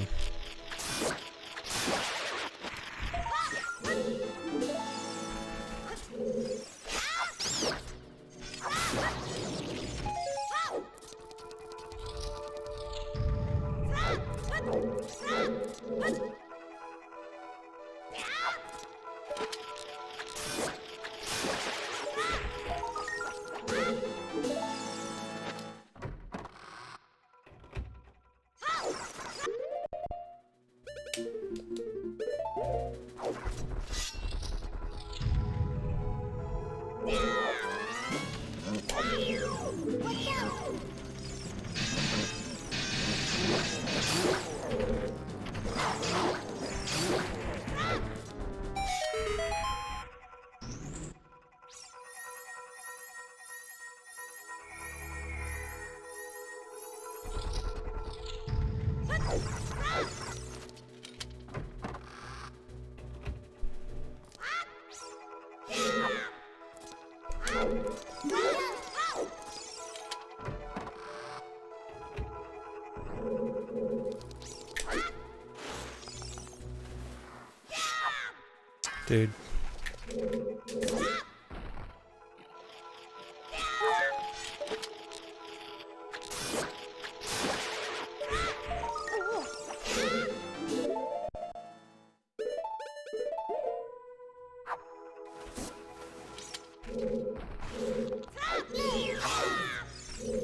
Dude.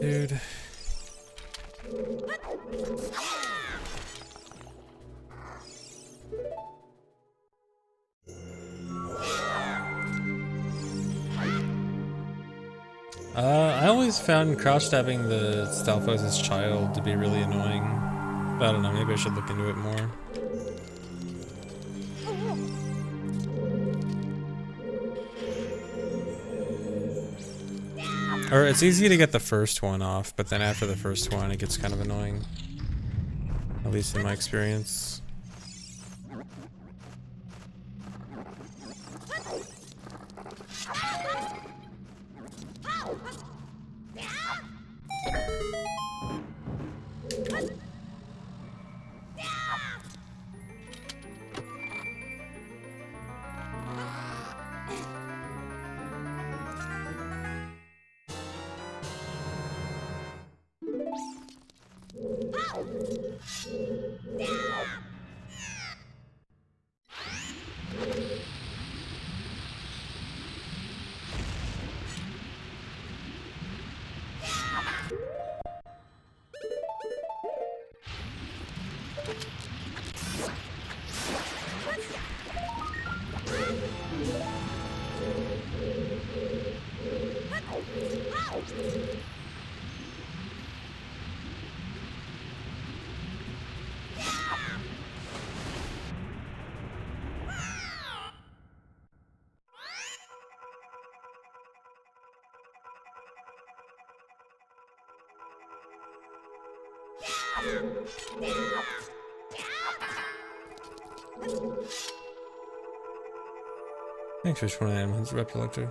Dude. I always found crouch stabbing the Stalfos' child to be really annoying. But I don't know, maybe I should look into it more. Or it's easy to get the first one off, but then after the first one it gets kind of annoying. At least in my experience. Thanks for 29 months, Rep Collector.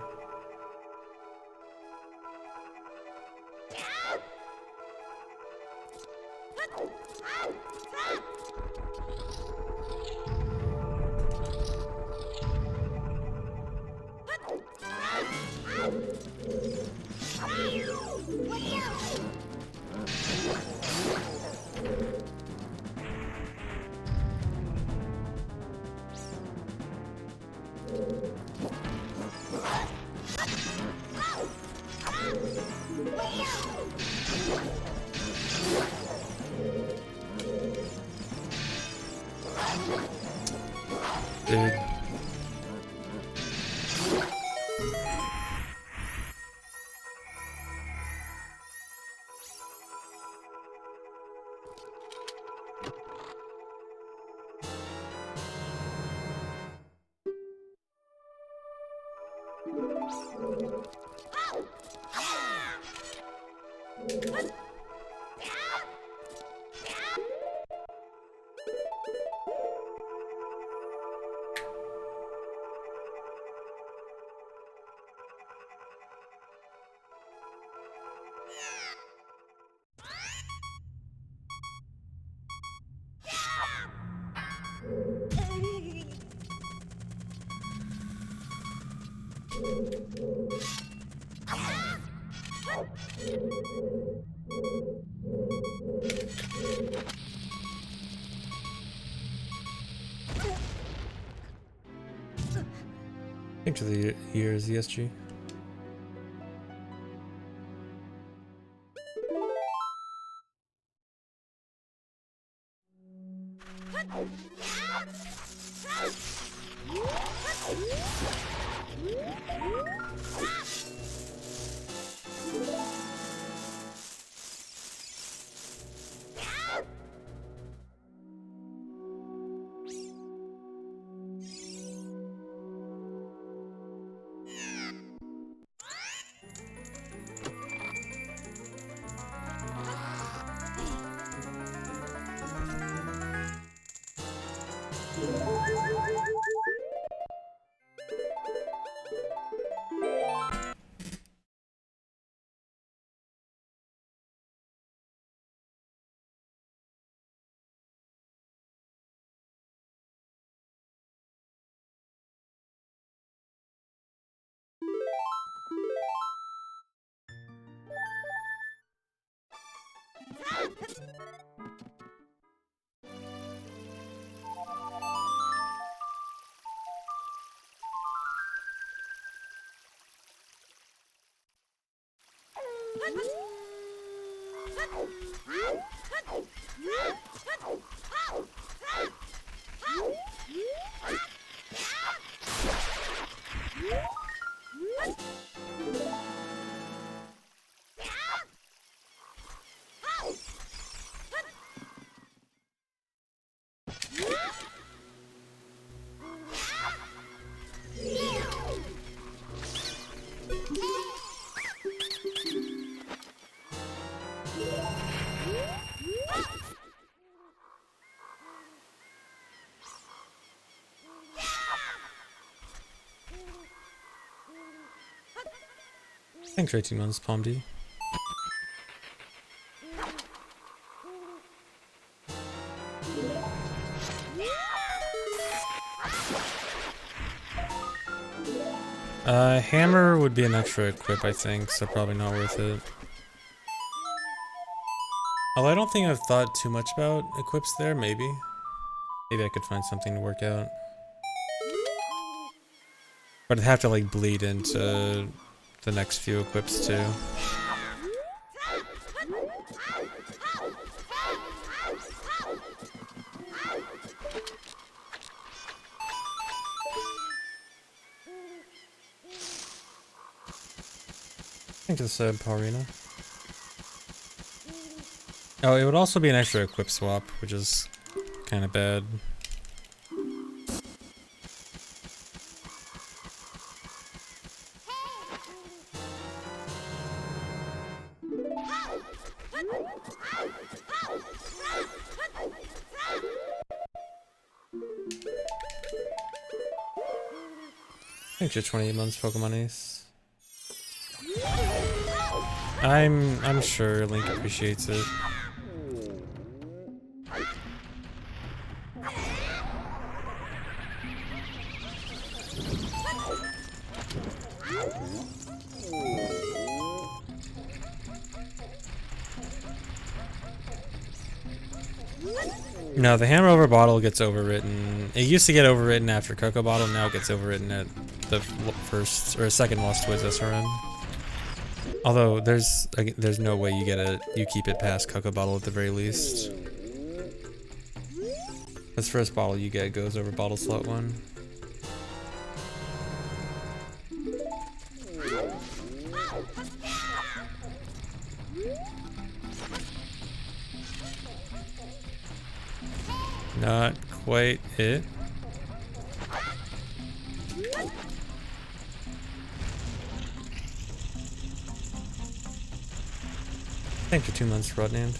Dude. Thanks for the years, ESG. Thanks for 18 months, Palm D. Hammer would be an extra equip, I think, so probably not worth it. Although I don't think I've thought too much about equips there, maybe. Maybe I could find something to work out. But I'd have to like bleed into the next few equips too. Thank you, Paulina. Oh, it would also be an extra equip swap, which is kind of bad. Thanks for 28 months, Pokemon Ace. I'm sure Link appreciates it. No, the hammer over bottle gets overwritten. It used to get overwritten after Cocoa Bottle, now it gets overwritten at the first or second Lost Toys SRM. Although there's no way you keep it past Cocoa Bottle at the very least. This first bottle you get goes over bottle slot 1. Not quite it. Thanks for 2 months, Rodnand.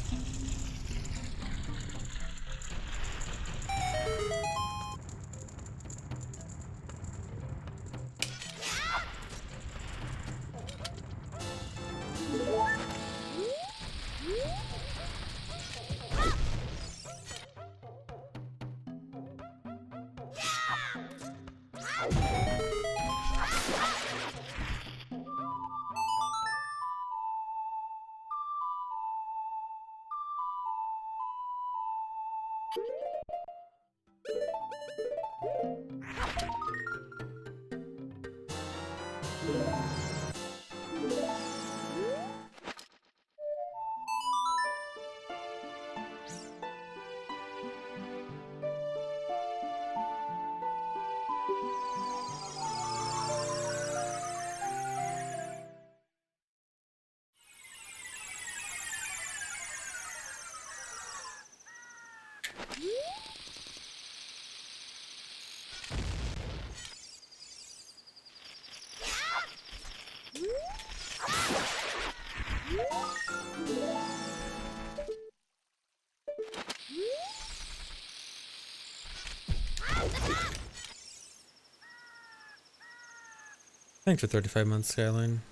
Thanks for 35 months, Skyline.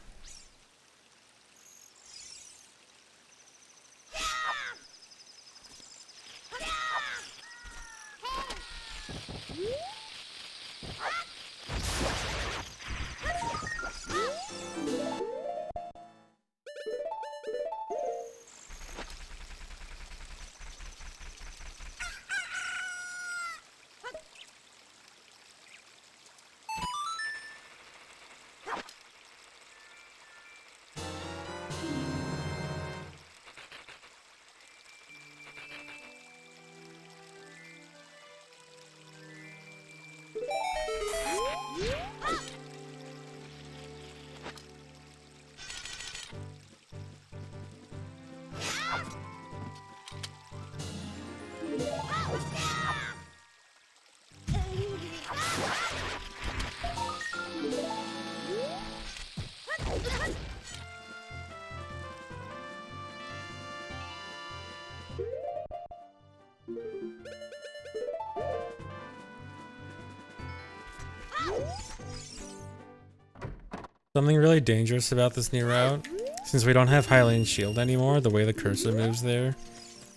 Something really dangerous about this new route, since we don't have Highland Shield anymore, the way the cursor moves there,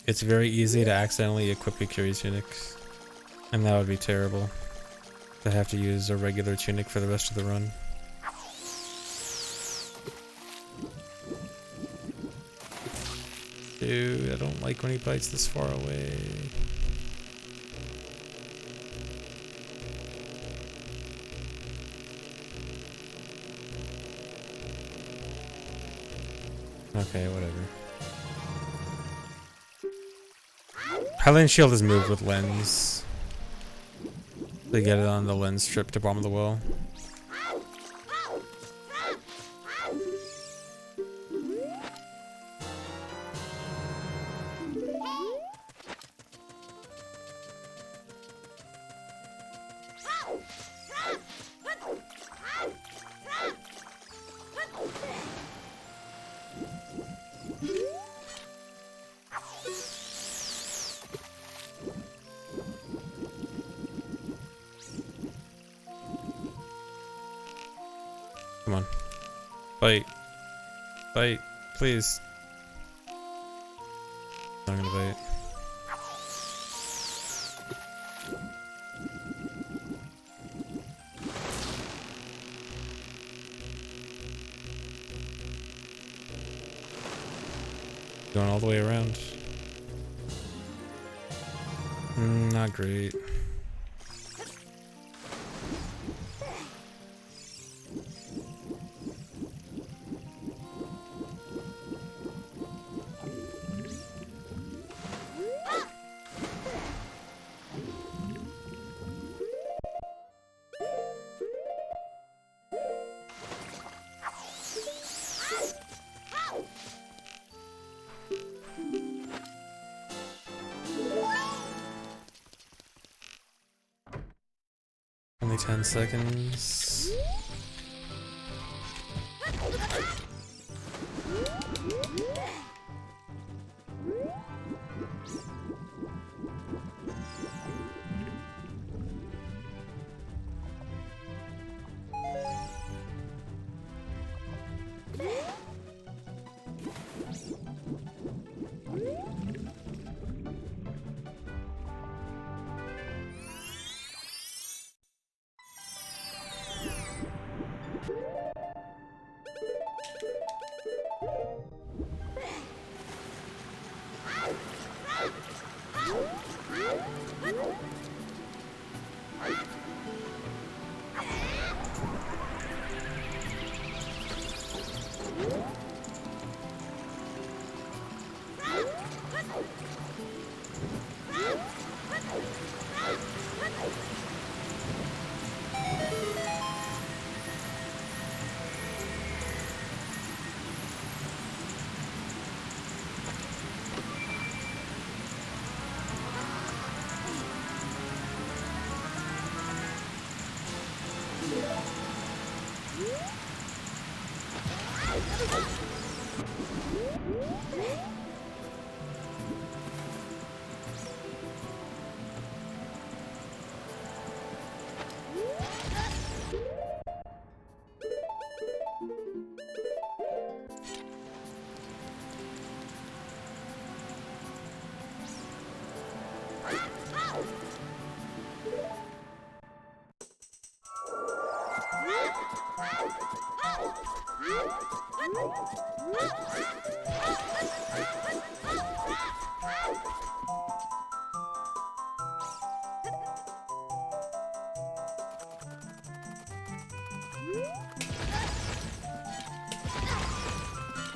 it's very easy to accidentally equip a Curie Tunic. And that would be terrible. To have to use a regular tunic for the rest of the run. Dude, I don't like when he bites this far away. Okay, whatever. Highland Shield is moved with lens. They get it on the lens strip to bottom of the well. Come on. Bite. Bite. Please. Not gonna bite. Going all the way around. Not great. Only 10 seconds.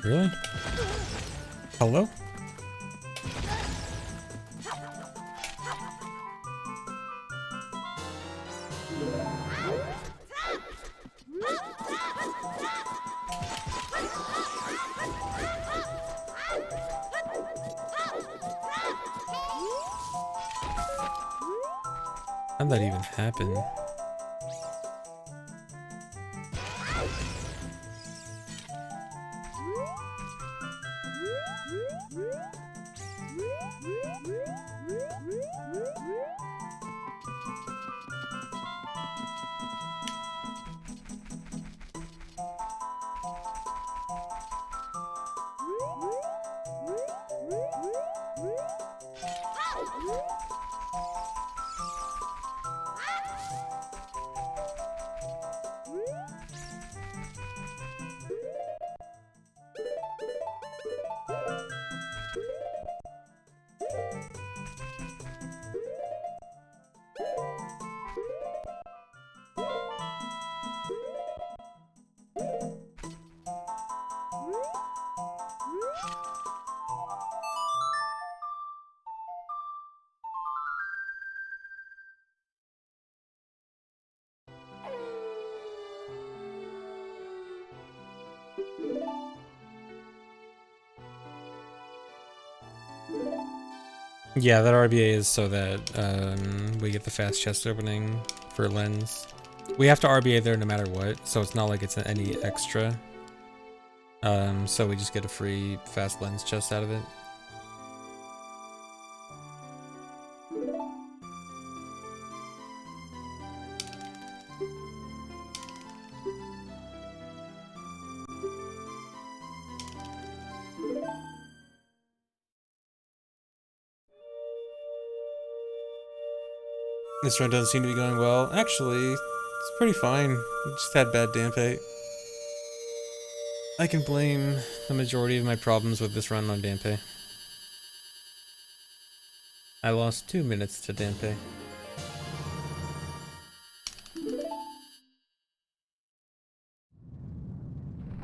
Really? Hello? How'd that even happen? Yeah, that RBA is so that we get the fast chest opening for lens. We have to RBA there no matter what, so it's not like it's any extra. So we just get a free fast lens chest out of it. This run doesn't seem to be going well. Actually, it's pretty fine. We just had bad Dampé. I can blame the majority of my problems with this run on Dampé. I lost 2 minutes to Dampé.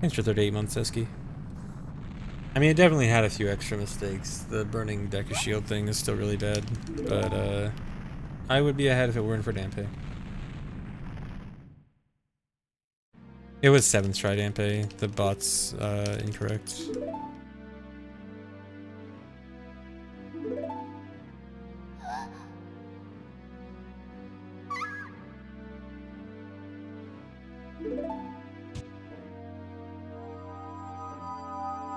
Thanks for 38 months, Eski. I mean, it definitely had a few extra mistakes. The burning Deku Shield thing is still really bad, but I would be ahead if it weren't for Dampé. It was 7th try Dampé. The bot's incorrect.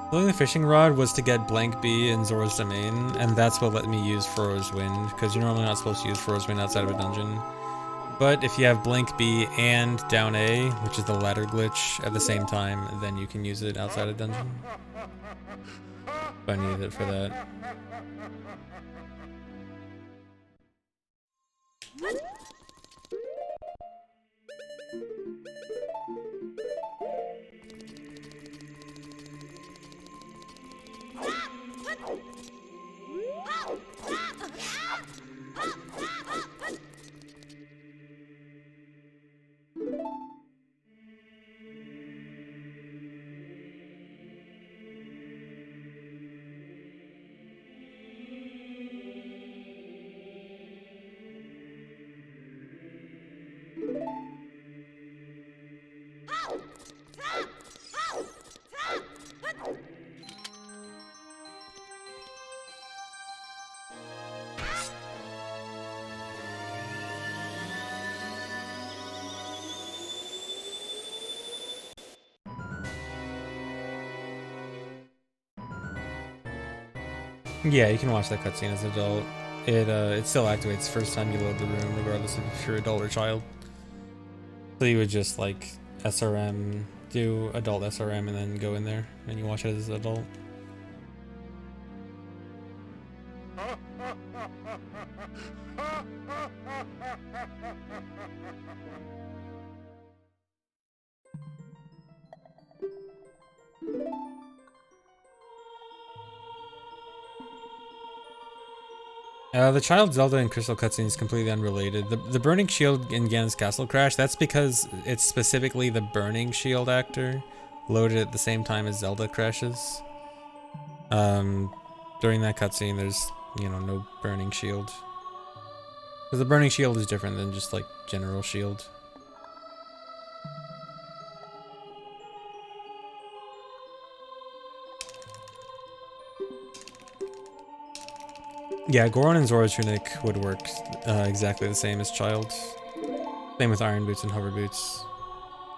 Blowing the fishing rod was to get blank B in Zora's Domain, and that's what let me use Furrow's Wind, because you're normally not supposed to use Furrow's Wind outside of a dungeon. But if you have blank B and down A, which is the ladder glitch, at the same time, then you can use it outside a dungeon. If I needed it for that. Yeah, you can watch that cutscene as an adult. It still activates first time you load the room, regardless of if you're adult or child. So you would just like SRM, do adult SRM, and then go in there, and you watch it as an adult. The Child Zelda and Crystal cutscene is completely unrelated. The Burning Shield in Ganon's Castle Crash, that's because it's specifically the Burning Shield actor loaded at the same time as Zelda crashes. During that cutscene, there's, you know, no Burning Shield. Because the Burning Shield is different than just, like, general shield. Yeah, Goron and Zora's Tunic would work exactly the same as Child. Same with Iron Boots and Hover Boots.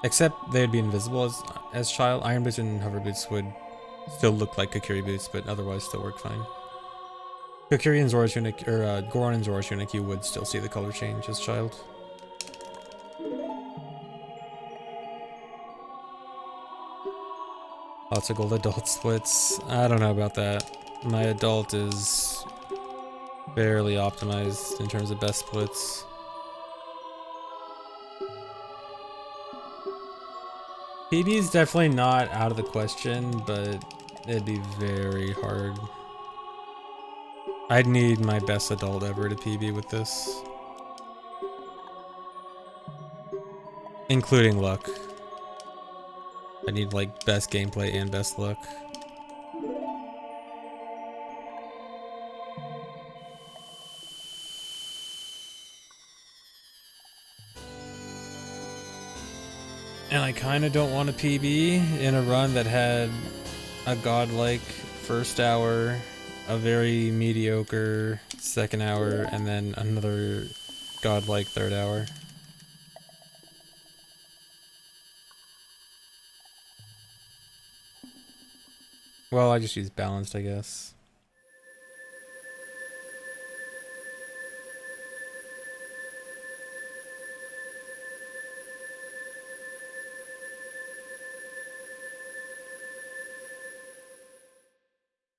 Except they'd be invisible as Child. Iron Boots and Hover Boots would still look like Kokiri Boots, but otherwise still work fine. Kokiri and Zora's Tunic, or Goron and Zora's Tunic, you would still see the color change as Child. Lots of gold adult splits. I don't know about that. My adult is barely optimized in terms of best splits. PB is definitely not out of the question, but it'd be very hard. I'd need my best adult ever to PB with this. Including luck. I need like best gameplay and best luck. And I kind of don't want to PB in a run that had a godlike first hour, a very mediocre second hour, and then another godlike third hour. Well, I just use balanced, I guess.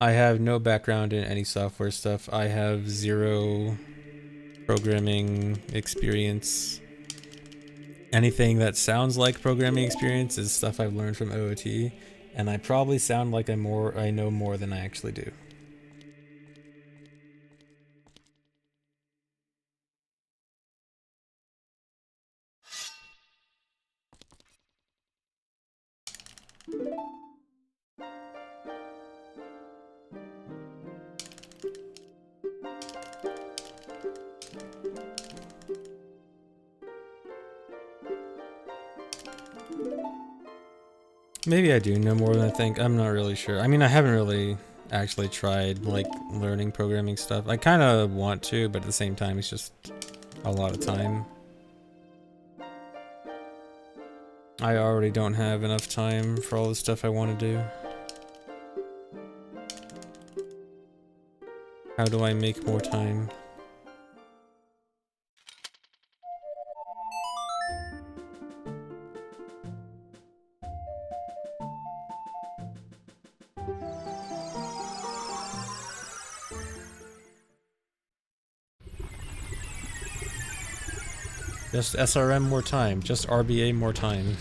I have no background in any software stuff. I have 0 programming experience. Anything that sounds like programming experience is stuff I've learned from OOT, and I probably sound like I know more than I actually do. Maybe I do know more than I think. I'm not really sure. I mean, I haven't really actually tried, like, learning programming stuff. I kind of want to, but at the same time, it's just a lot of time. I already don't have enough time for all the stuff I want to do. How do I make more time? Just SRM more time. Just RBA more time.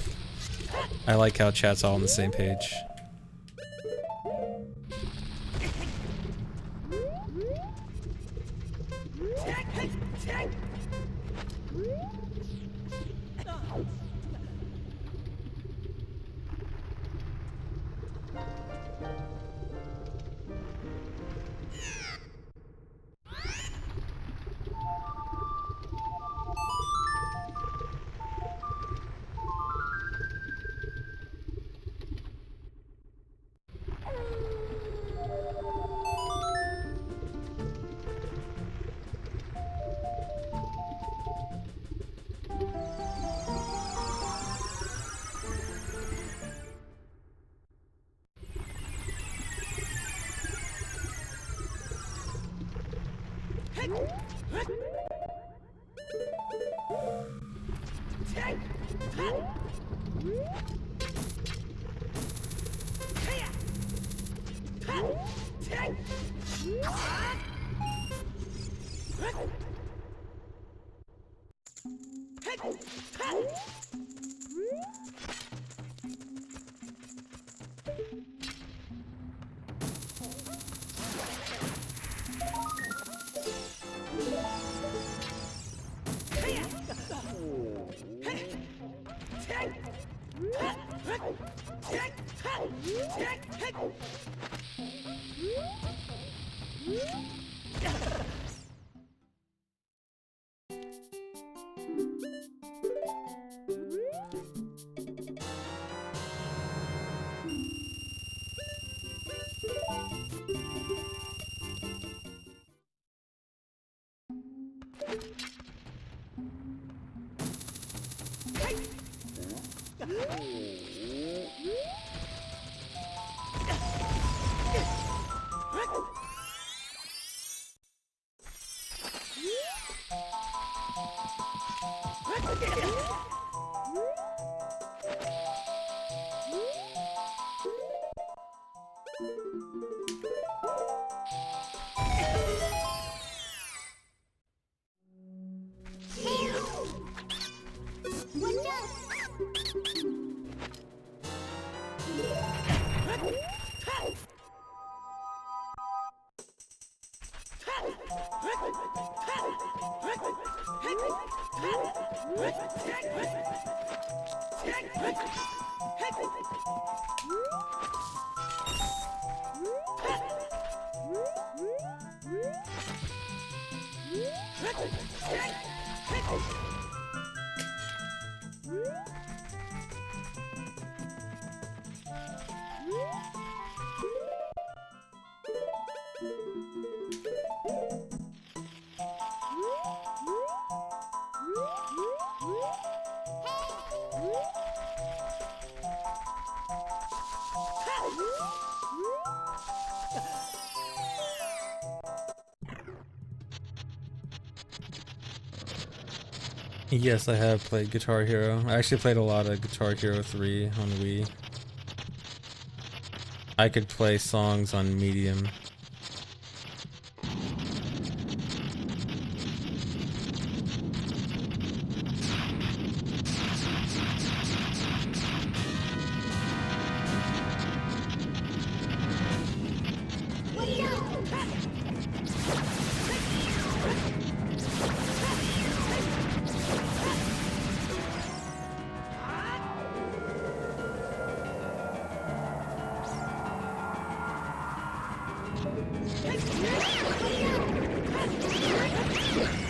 I like how chat's all on the same page. Yes, I have played Guitar Hero. I actually played a lot of Guitar Hero 3 on Wii. I could play songs on medium.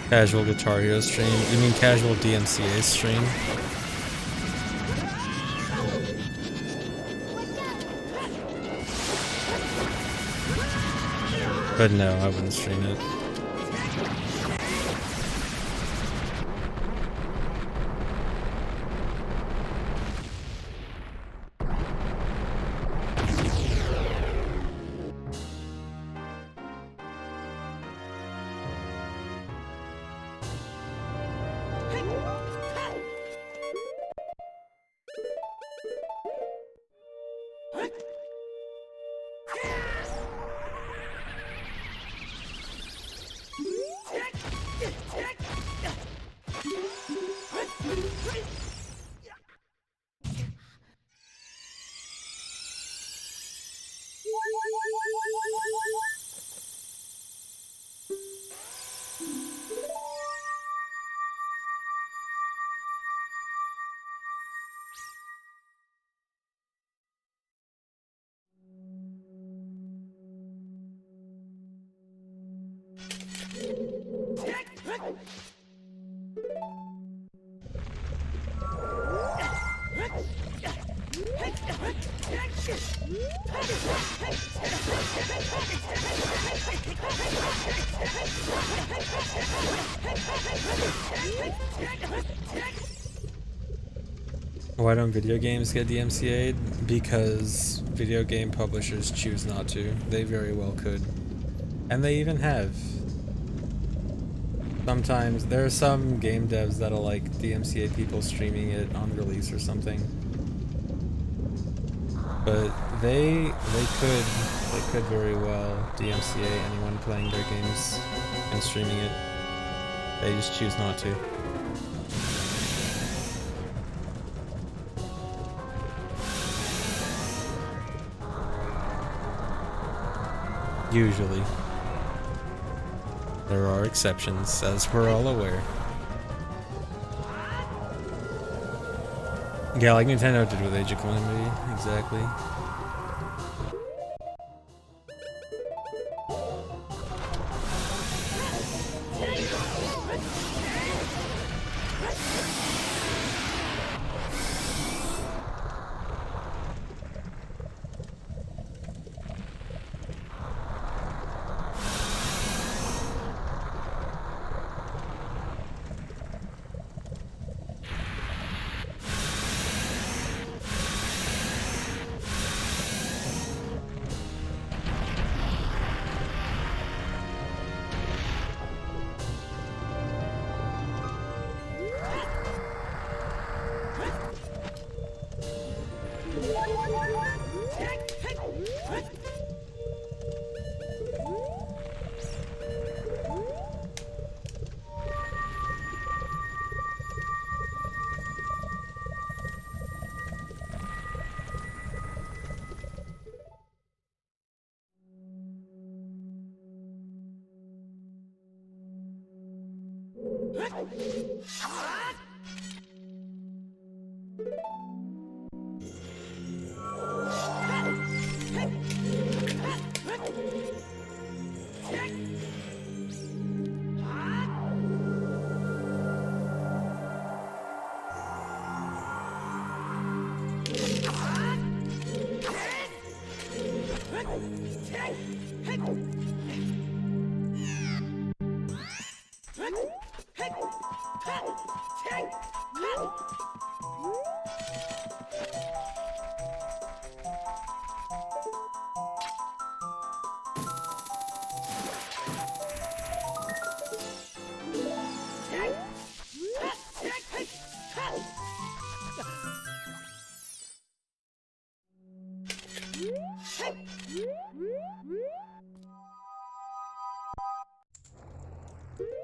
Casual Guitar Hero stream? You mean casual DMCA stream? But no, I wouldn't stream it. Why don't video games get DMCA'd? Because video game publishers choose not to. They very well could. And they even have. Sometimes, there are some game devs that'll like DMCA people streaming it on release or something. But they could very well DMCA anyone playing their games and streaming it. They just choose not to. Usually. There are exceptions, as we're all aware. Yeah, like Nintendo did with Age of Calamity, exactly.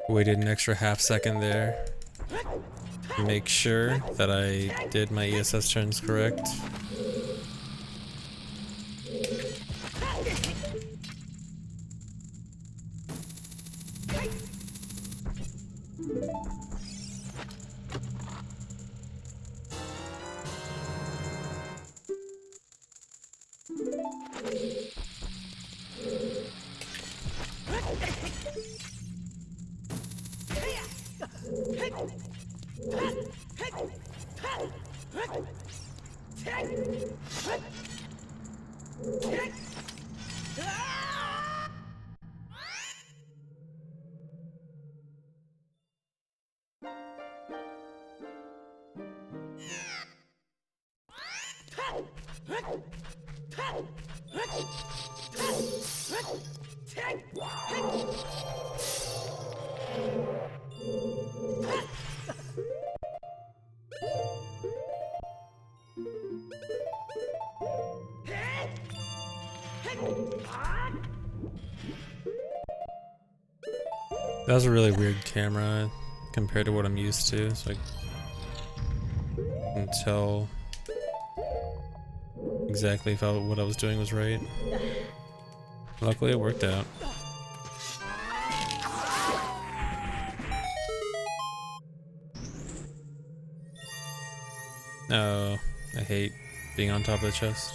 Waited an extra half second there. Make sure that I did my ESS turns correct. That was a really weird camera compared to what I'm used to, so I can tell exactly if what I was doing was right. Luckily it worked out. Oh, I hate being on top of the chest.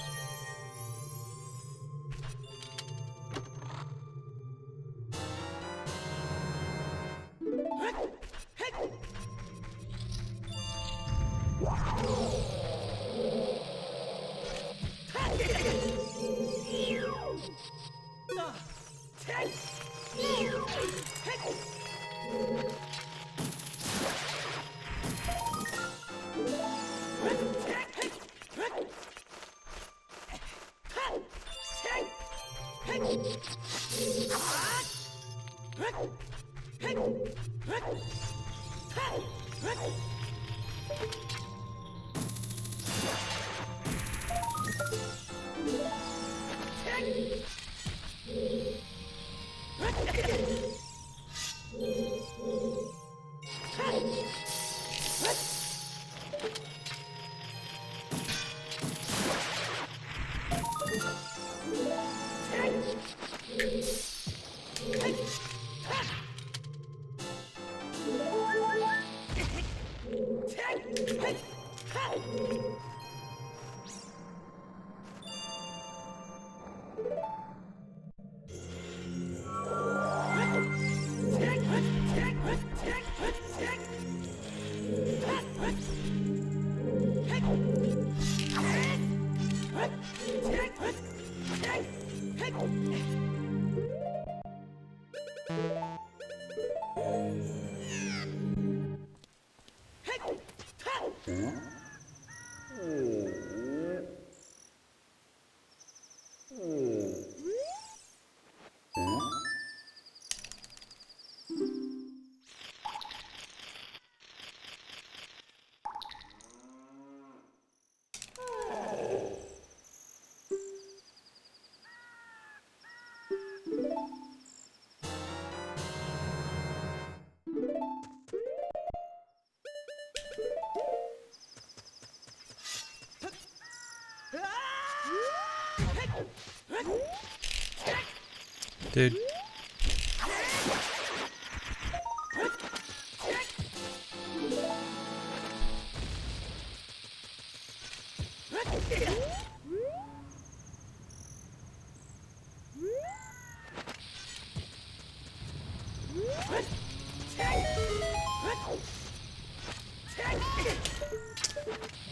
Dude.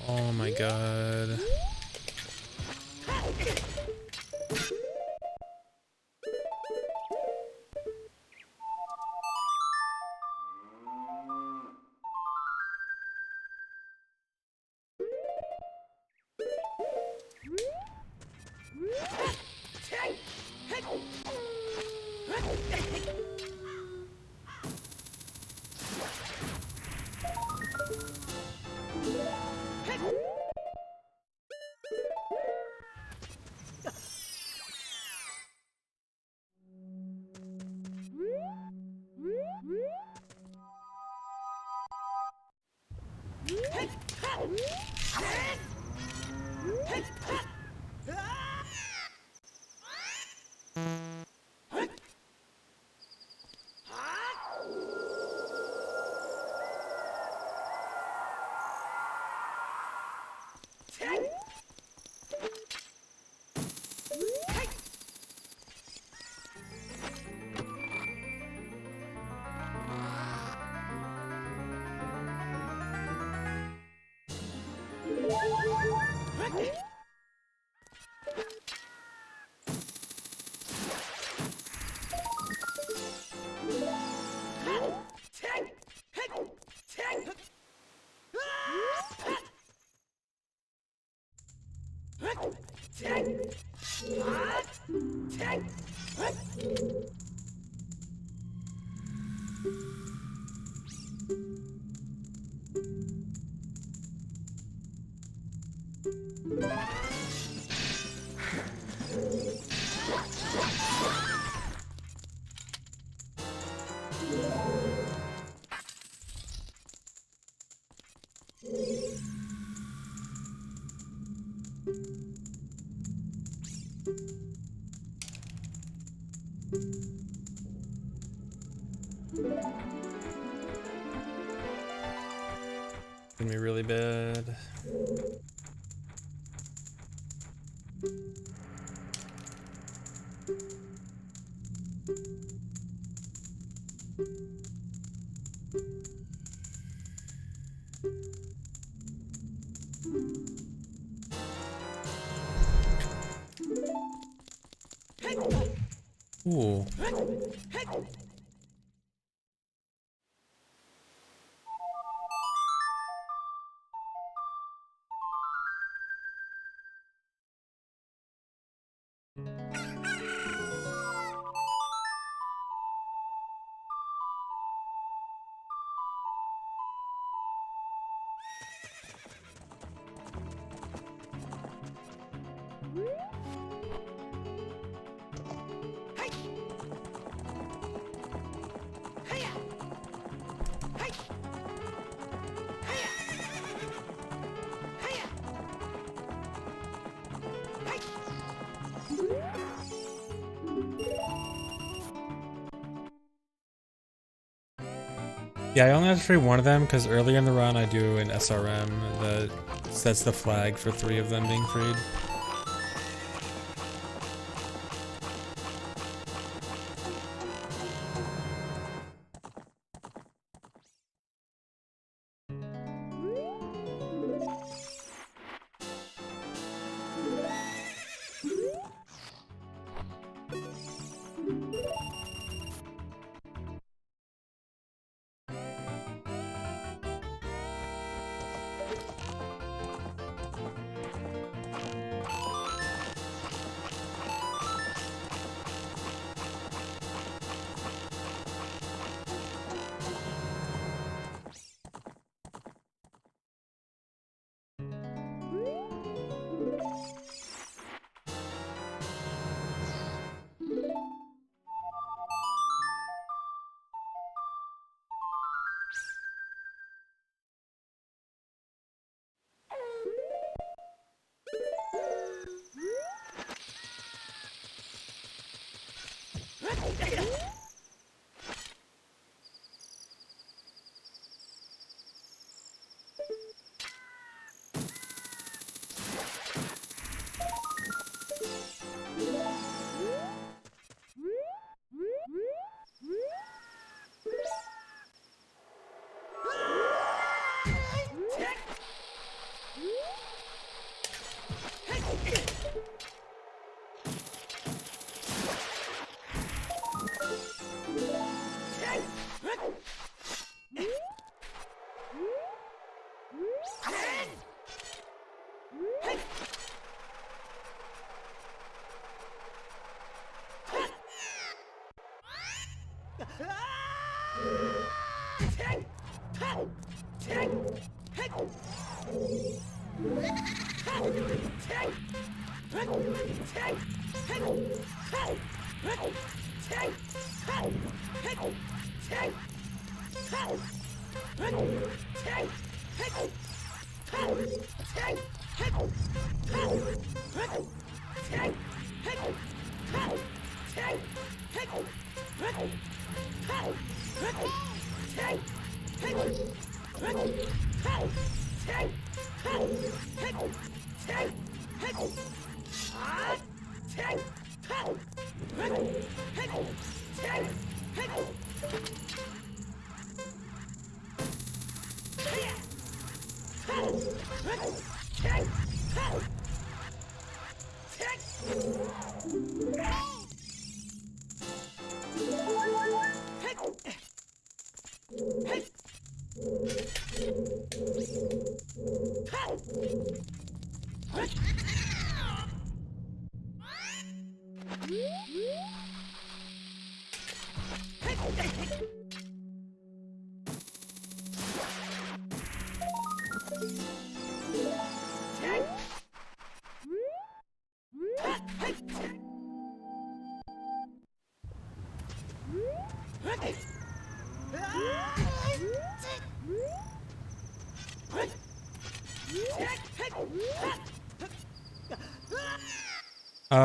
Oh my god. Gonna be really bad. Ooh. Yeah, I only have to free one of them because earlier in the run I do an SRM that sets the flag for 3 of them being freed.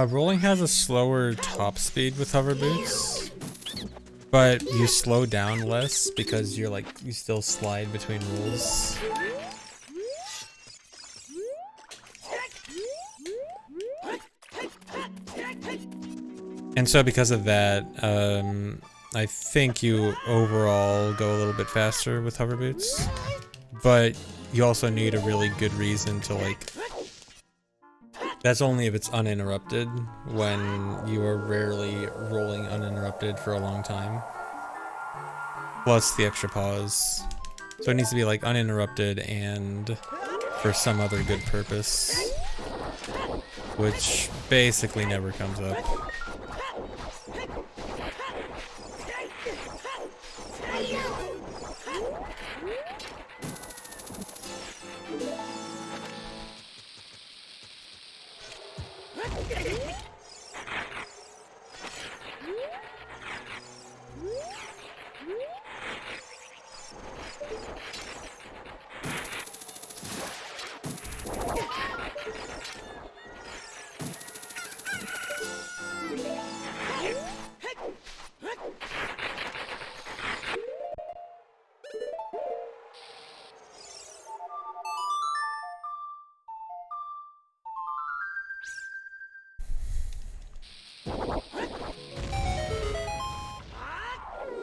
Rolling has a slower top speed with hover boots, but you slow down less because you're like, you still slide between rolls. And so because of that, I think you overall go a little bit faster with hover boots, but you also need a really good reason to like, that's only if it's uninterrupted, when you are rarely rolling uninterrupted for a long time. Plus the extra pause. So it needs to be like uninterrupted and for some other good purpose, which basically never comes up.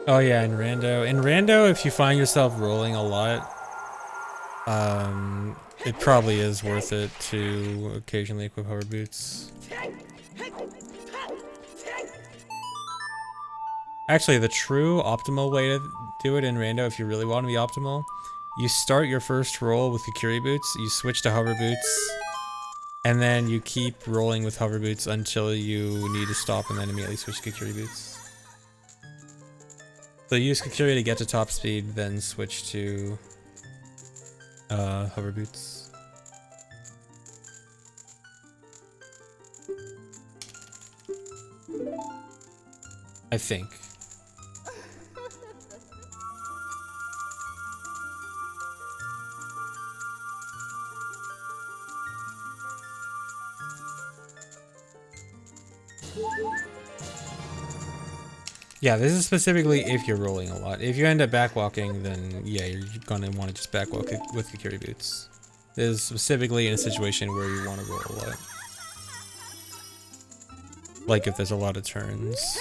Oh yeah, in Rando, if you find yourself rolling a lot, it probably is worth it to occasionally equip hover boots. Actually, the true optimal way to do it in Rando, if you really want to be optimal, you start your first roll with Kukuri boots, you switch to hover boots, and then you keep rolling with hover boots until you need to stop and then immediately switch to Kukuri boots. So use Kukuri to get to top speed, then switch to hover boots. I think. Yeah, this is specifically if you're rolling a lot. If you end up backwalking, then yeah, you're gonna want to just backwalk with Kukuri boots. This is specifically in a situation where you want to roll a lot. Like if there's a lot of turns.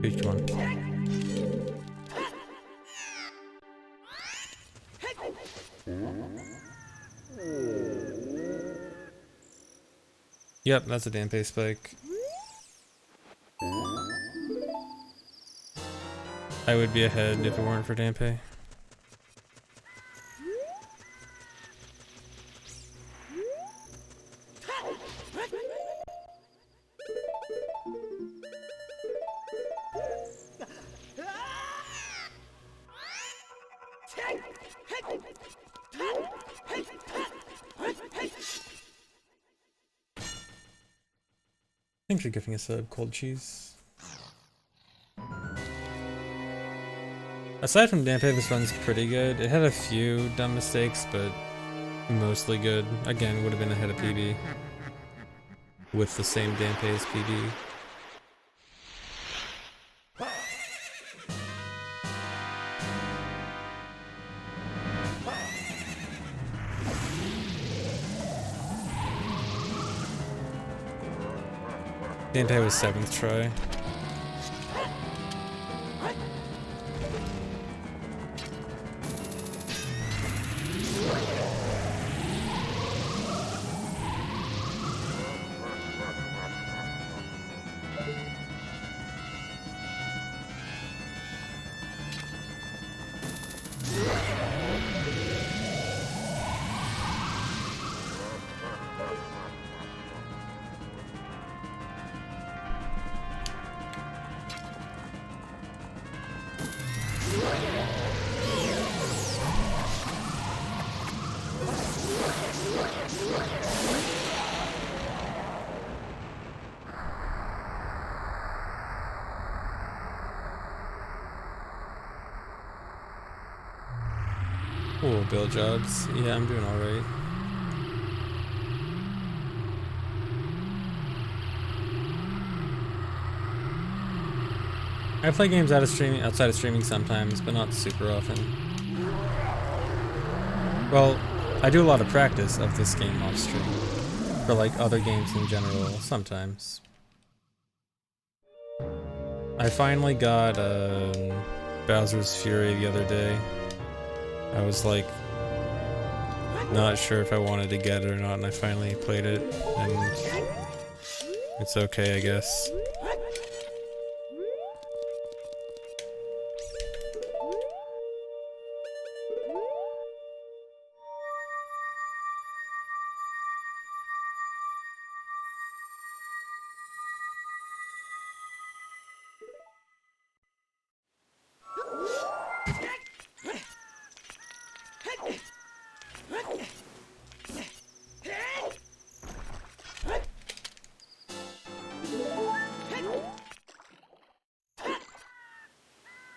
Which one? Yep, that's a Dampe spike. I would be ahead if it weren't for Dampe. Thanks for giving us a cold cheese. Aside from Dante, this run's pretty good. It had a few dumb mistakes, but mostly good. Again, would have been ahead of PB with the same Dante as PB. Dante was 7th try. Cool, build jobs. Yeah, I'm doing alright. I play games outside of streaming sometimes, but not super often. Well, I do a lot of practice of this game off stream. For like other games in general, sometimes. I finally got Bowser's Fury the other day. I was like not sure if I wanted to get it or not, and I finally played it, and it's okay, I guess.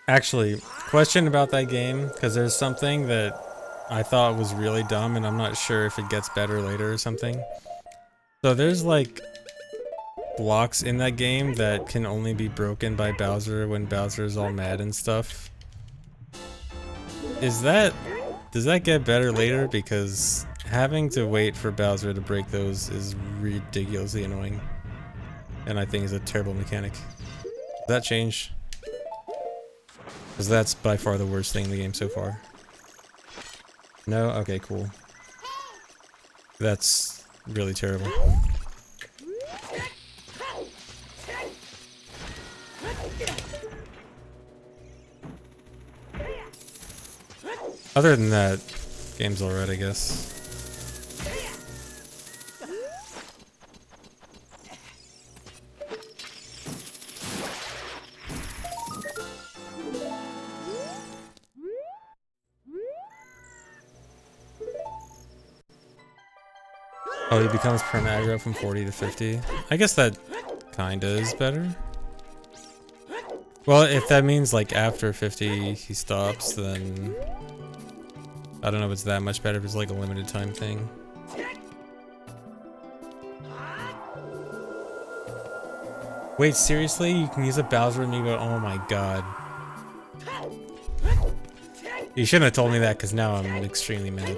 Actually, question about that game, because there's something that I thought was really dumb, and I'm not sure if it gets better later or something. So there's like blocks in that game that can only be broken by Bowser when Bowser is all mad and stuff. Does that get better later? Because having to wait for Bowser to break those is ridiculously annoying, and I think is a terrible mechanic. Does that change? Because that's by far the worst thing in the game so far. No? Okay, cool. That's really terrible. Other than that, game's alright, I guess. Oh, he becomes perma-aggro from 40 to 50. I guess that kinda is better. Well, if that means like after 50 he stops, then I don't know if it's that much better if it's like a limited time thing. Wait, seriously? You can use a Bowser amiibo? Oh my god. You shouldn't have told me that, because now I'm extremely mad.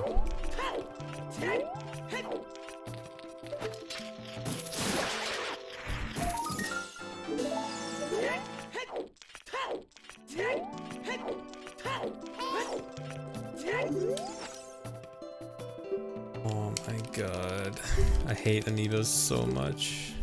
Oh my god. I hate amiibos so much.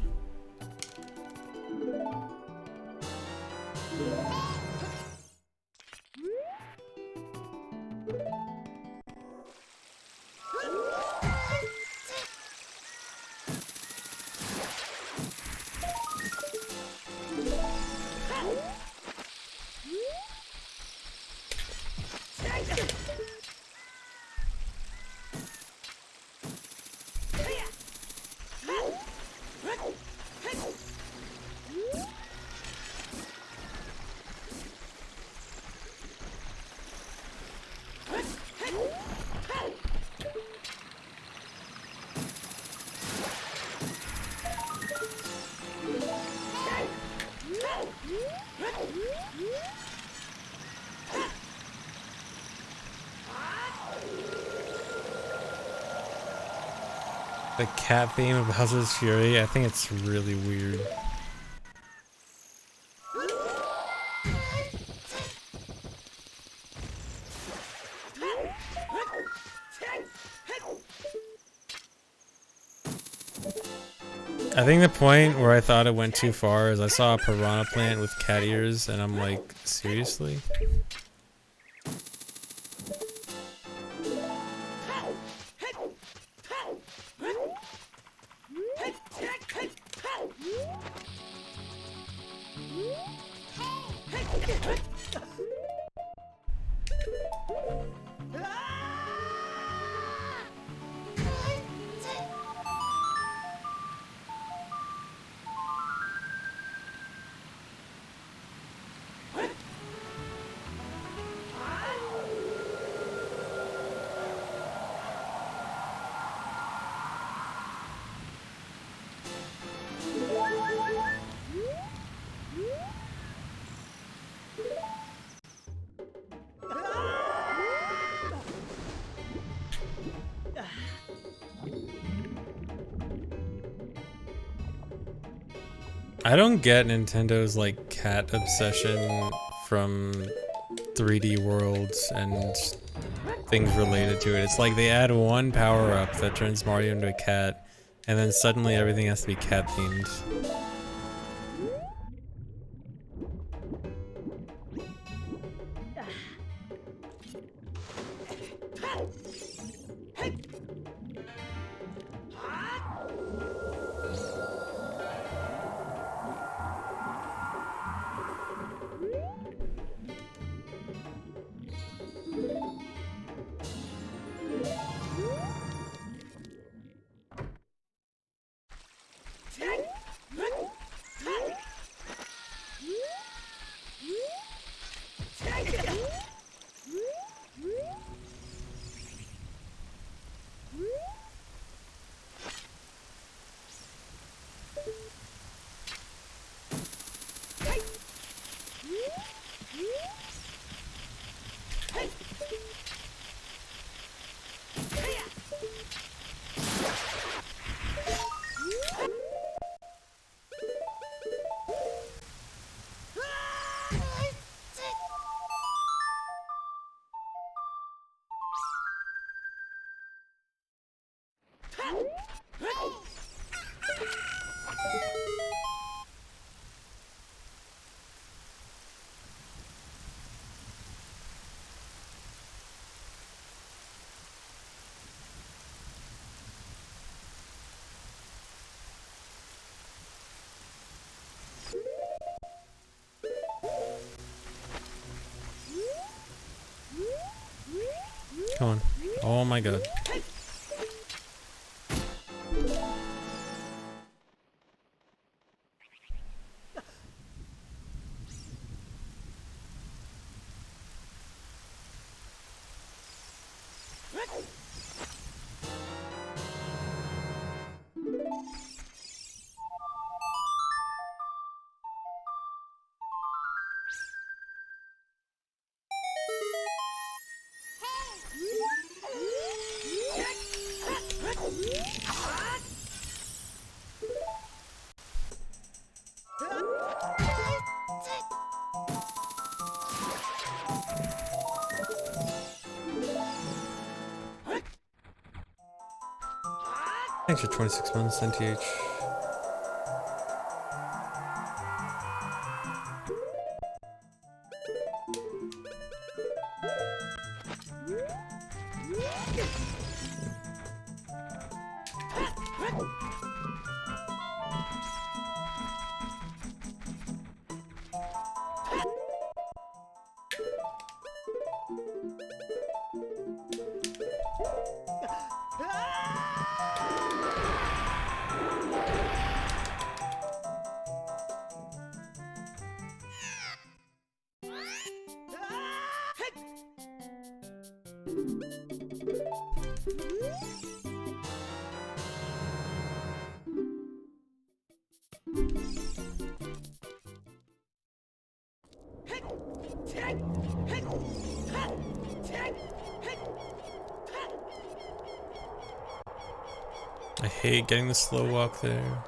The cat theme of Bowser's Fury, I think it's really weird. I think the point where I thought it went too far is I saw a piranha plant with cat ears and I'm like, seriously? I don't get Nintendo's like cat obsession from 3D worlds and things related to it. It's like they add one power up that turns Mario into a cat, and then suddenly everything has to be cat themed. Come on. Oh my god. Thanks for 26 months, NTH. I hate getting the slow walk there.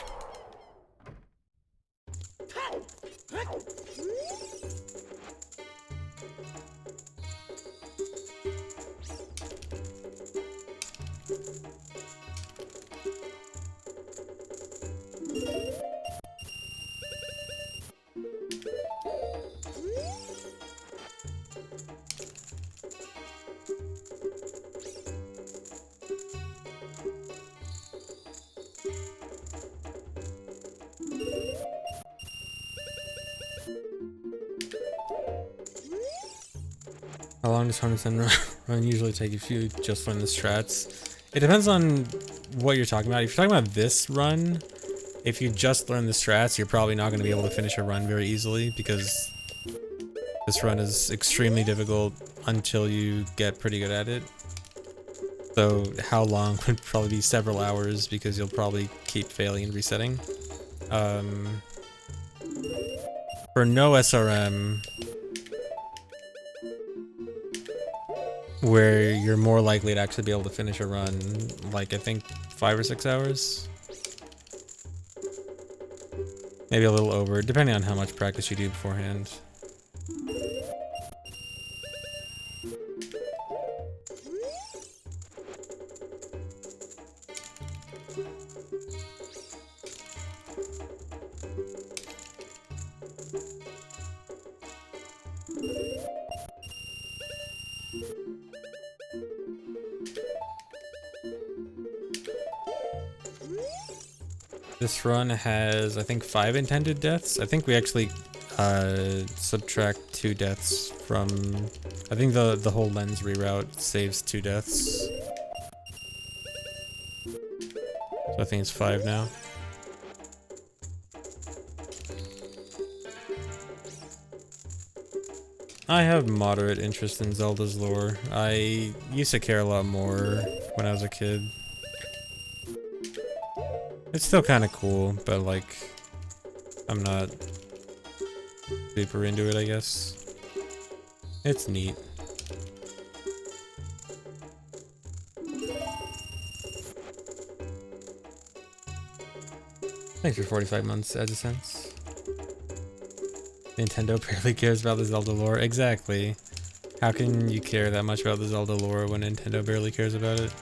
How long does 100% run usually take if you just learn the strats? It depends on what you're talking about. If you're talking about this run, if you just learn the strats, you're probably not going to be able to finish a run very easily because this run is extremely difficult until you get pretty good at it. So how long would probably be several hours because you'll probably keep failing and resetting. For no SRM, where you're more likely to actually be able to finish a run, like I think 5 or 6 hours. Maybe a little over, depending on how much practice you do beforehand. This run has, I think, 5 intended deaths. I think we actually subtract 2 deaths from... I think the whole lens reroute saves 2 deaths. So I think it's 5 now. I have moderate interest in Zelda's lore. I used to care a lot more when I was a kid. It's still kind of cool, but like, I'm not super into it, I guess. It's neat. Thanks for 45 months, AdSense. Nintendo barely cares about the Zelda lore. Exactly. How can you care that much about the Zelda lore when Nintendo barely cares about it?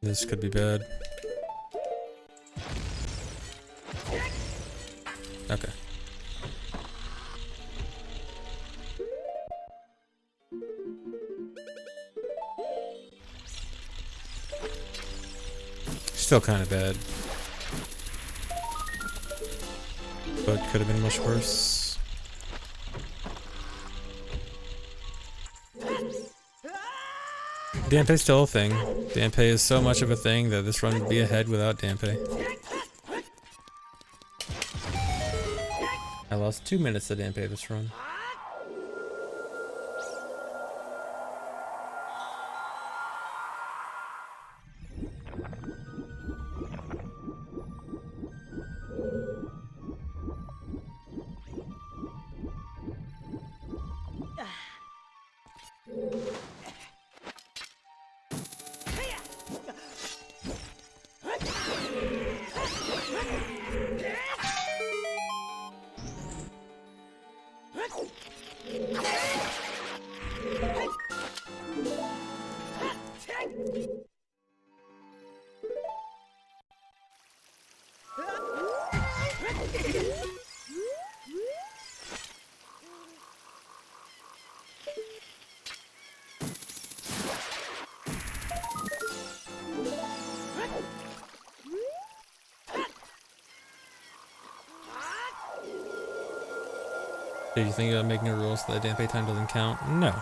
This could be bad. Okay. Still kind of bad. But could have been much worse. Dampé's still a thing. Dampé is so much of a thing that this run would be ahead without Dampé. I lost 2 minutes to Dampé this run. Did you think about making a rule so that damn pay time doesn't count? No,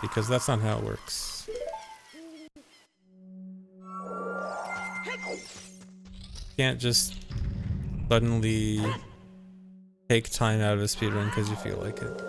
because that's not how it works. You can't just suddenly take time out of a speedrun because you feel like it.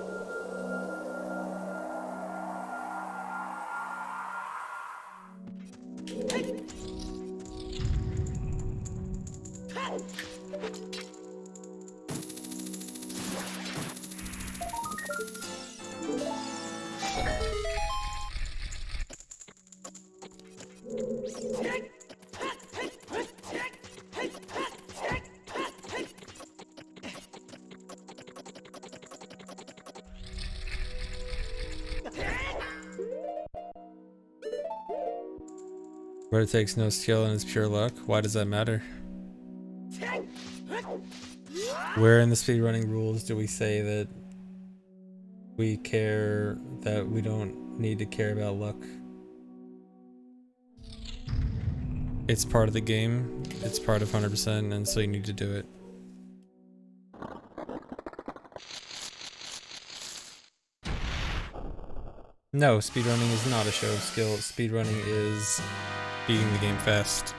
Where it takes no skill and it's pure luck, why does that matter? Where in the speedrunning rules do we say that we care, that we don't need to care about luck? It's part of the game, it's part of 100%, and so you need to do it. No, speedrunning is not a show of skill. Speedrunning is beating the game fast.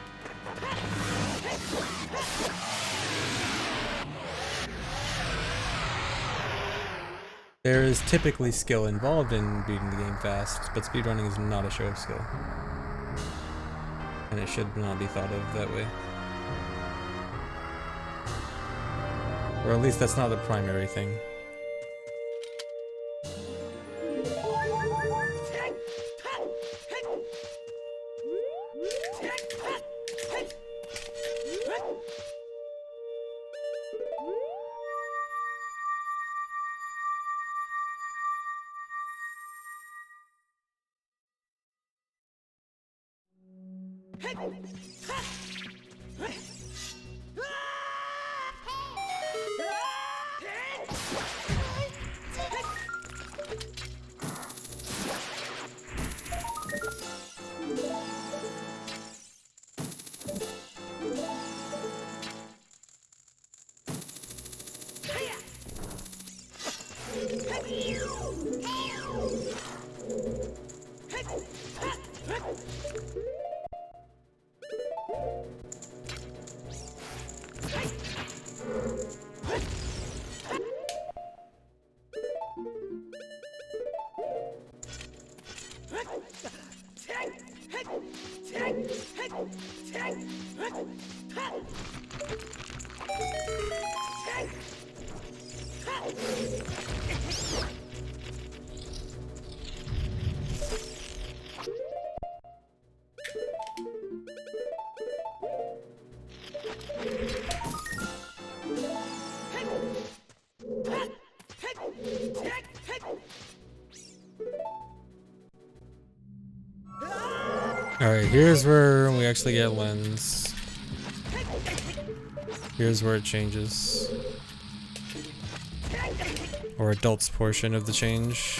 There is typically skill involved in beating the game fast, but speedrunning is not a show of skill. And it should not be thought of that way. Or at least that's not the primary thing. Alright, here's where we actually get lens. Here's where it changes. Or adults portion of the change.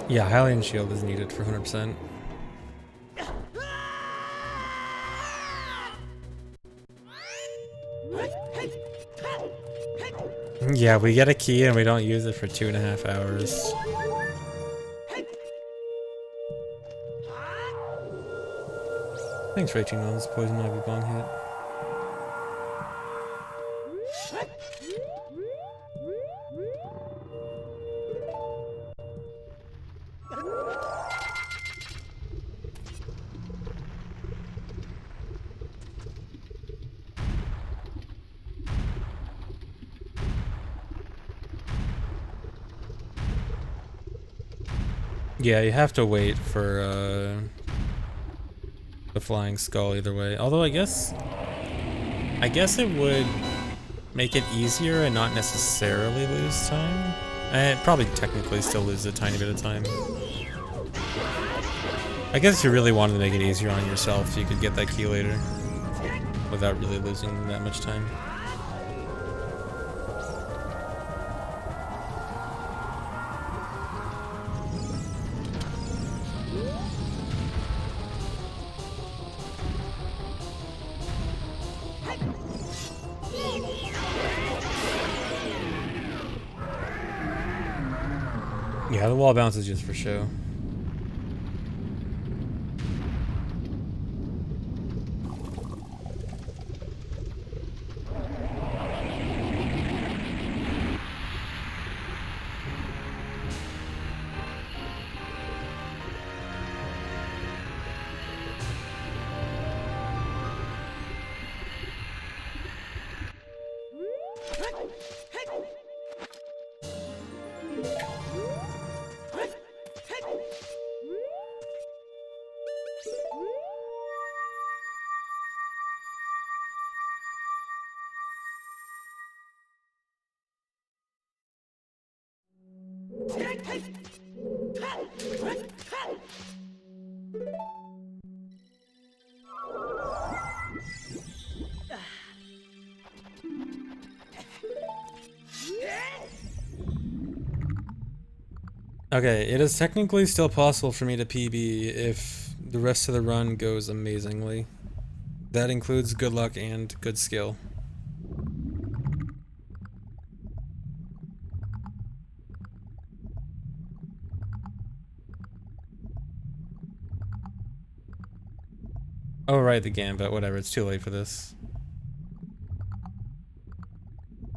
Yeah, Hylian Shield is needed for 100%. Yeah, we get a key and we don't use it for 2.5 hours. Thanks for 18 months, Poison Ivy Bong hit. Yeah, you have to wait for the flying skull either way. Although I guess it would make it easier and not necessarily lose time. And probably technically still lose a tiny bit of time. I guess if you really wanted to make it easier on yourself, you could get that key later without really losing that much time. Yeah, the wall bounce is just for show. Okay, it is technically still possible for me to PB if the rest of the run goes amazingly. That includes good luck and good skill. Oh right, the gambit, whatever, it's too late for this.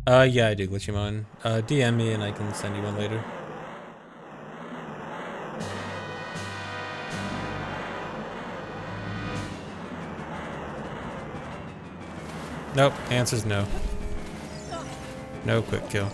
Yeah, I do Glitchymon. DM me and I can send you one later. Nope, answer's no. No quick kill.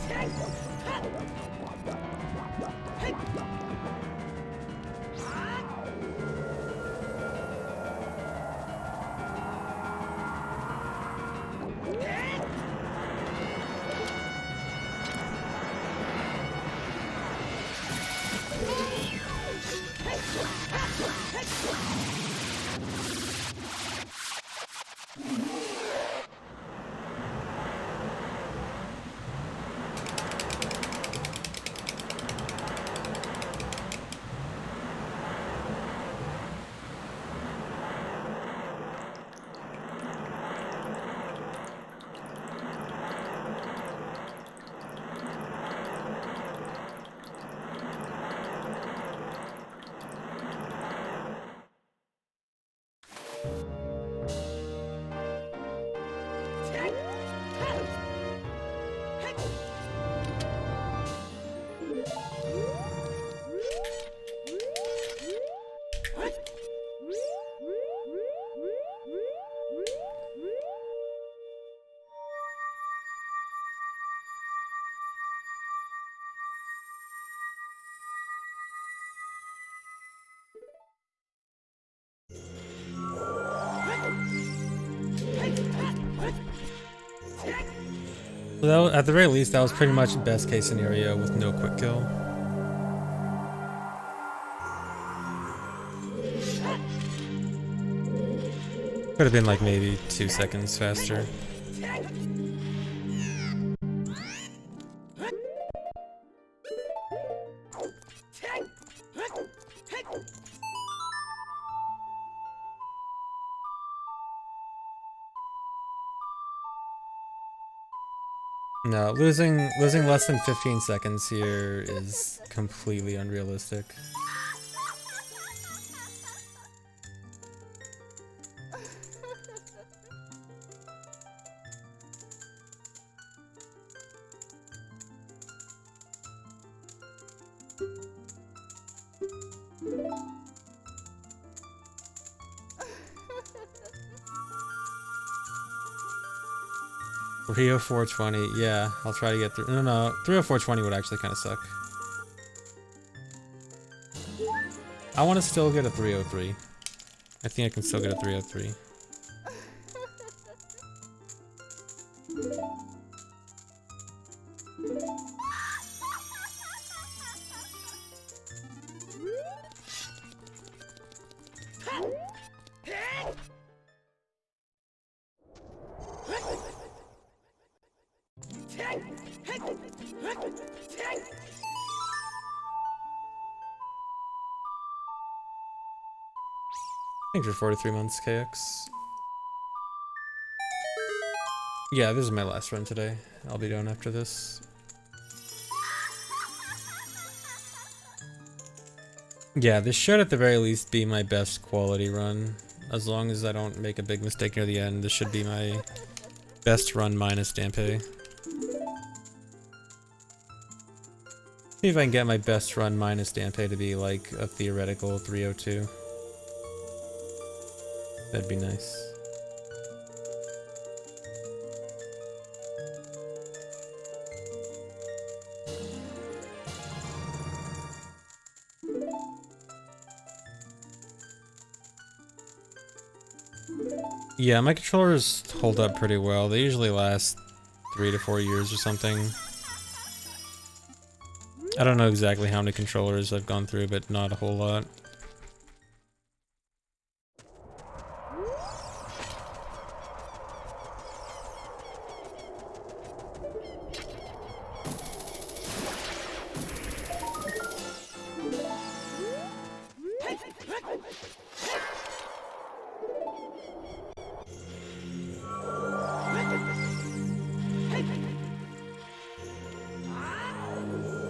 So at the very least, that was pretty much best case scenario with no quick kill. Could have been like maybe 2 seconds faster. No, losing less than 15 seconds here is completely unrealistic. Rio 420, yeah, I'll try to get through. No, 30420 would actually kind of suck. I want to still get a 303. I think I can still get a 303. Thanks for 43 months, KX. Yeah, this is my last run today. I'll be done after this. Yeah, this should at the very least be my best quality run. As long as I don't make a big mistake near the end, this should be my best run minus Dampe. See if I can get my best run minus Dampe to be like a theoretical 302. That'd be nice. Yeah, my controllers hold up pretty well. They usually last 3 to 4 years or something. I don't know exactly how many controllers I've gone through, but not a whole lot.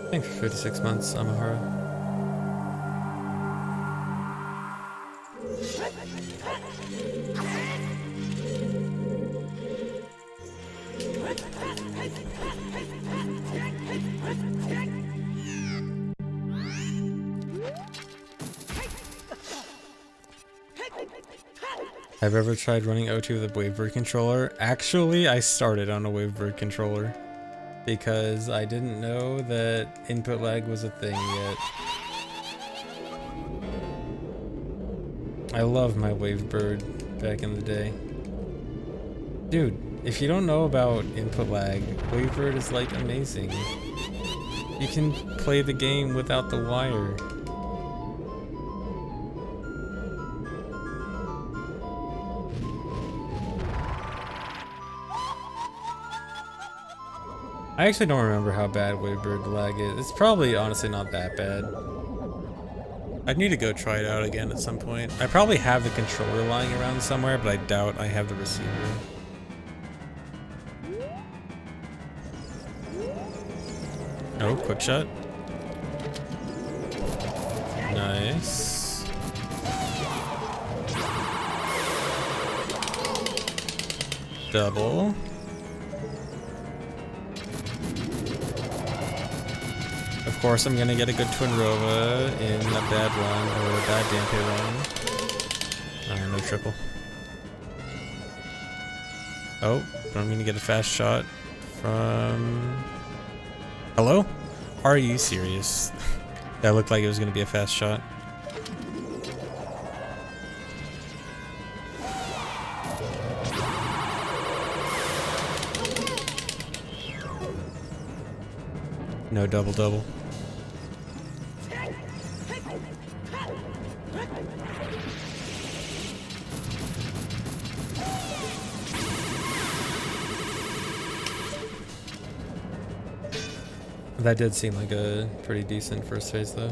Thanks for 56 months, Amahara. Have you ever tried running O2 with a Wavebird controller? Actually, I started on a Wavebird controller because I didn't know that input lag was a thing yet. I love my Wavebird back in the day. Dude, if you don't know about input lag, Wavebird is like amazing. You can play the game without the wire. I actually don't remember how bad Wavebird lag is. It's probably honestly not that bad. I'd need to go try it out again at some point. I probably have the controller lying around somewhere, but I doubt I have the receiver. Oh, quick shot. Nice. Double. Of course, I'm gonna get a good Twin Rova in a bad run, or a bad Dampe run. No triple. Oh, but I'm gonna get a fast shot from... Hello? Are you serious? That looked like it was gonna be a fast shot. No double. That did seem like a pretty decent first phase though.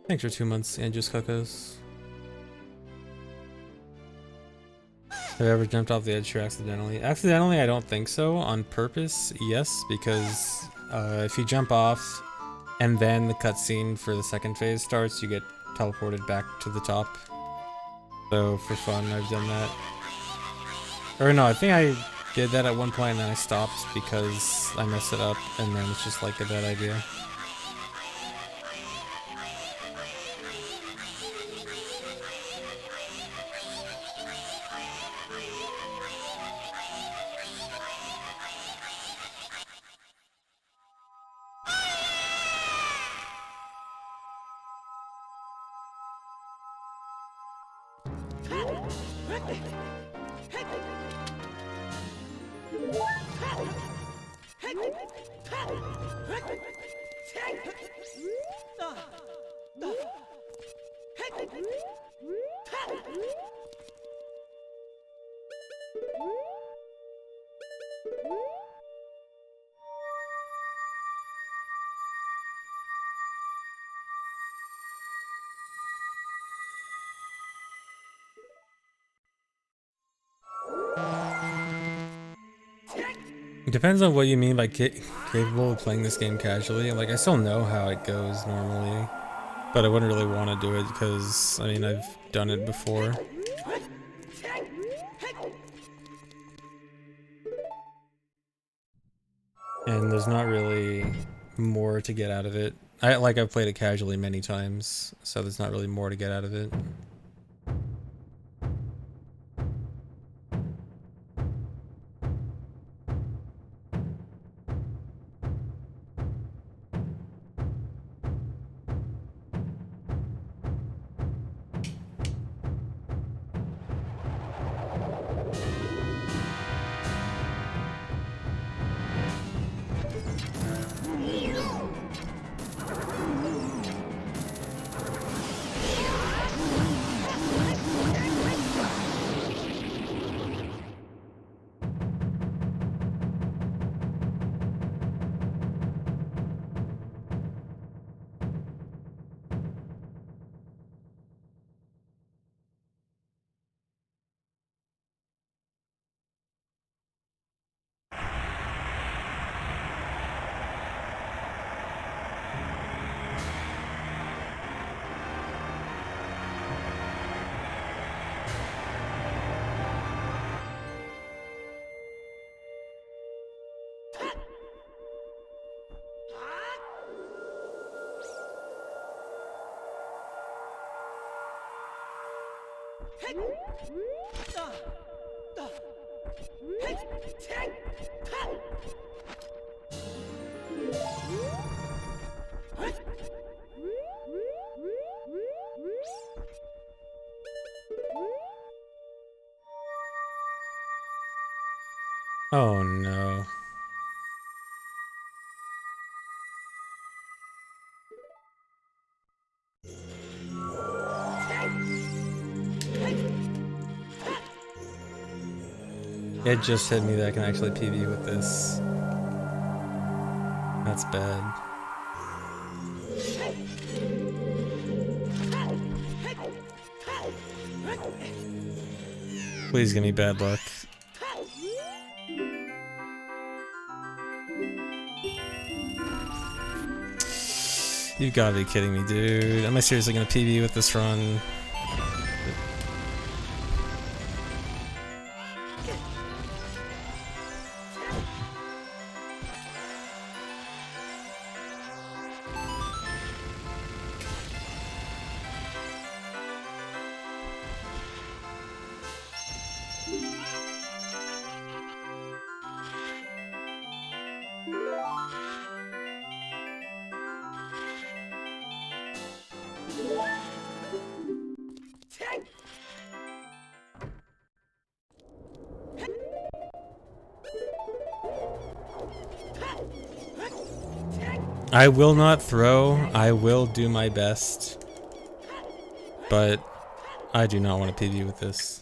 Thanks for 2 months, Andrews Cuckos. Have I ever jumped off the edge here accidentally? Accidentally, I don't think so. On purpose, yes, because if you jump off and then the cutscene for the second phase starts, you get teleported back to the top. So for fun, I've done that. Or no, I think I did that at one point and then I stopped because I messed it up, and then it's just like a bad idea. It depends on what you mean by capable of playing this game casually. Like, I still know how it goes normally, but I wouldn't really want to do it because, I mean, I've done it before. And there's not really more to get out of it. I've played it casually many times, so there's not really more to get out of it. Oh no. It just hit me that I can actually PV with this. That's bad. Please give me bad luck. You gotta be kidding me, dude. Am I seriously gonna PV with this run? I will not throw. I will do my best. But I do not want to PV with this.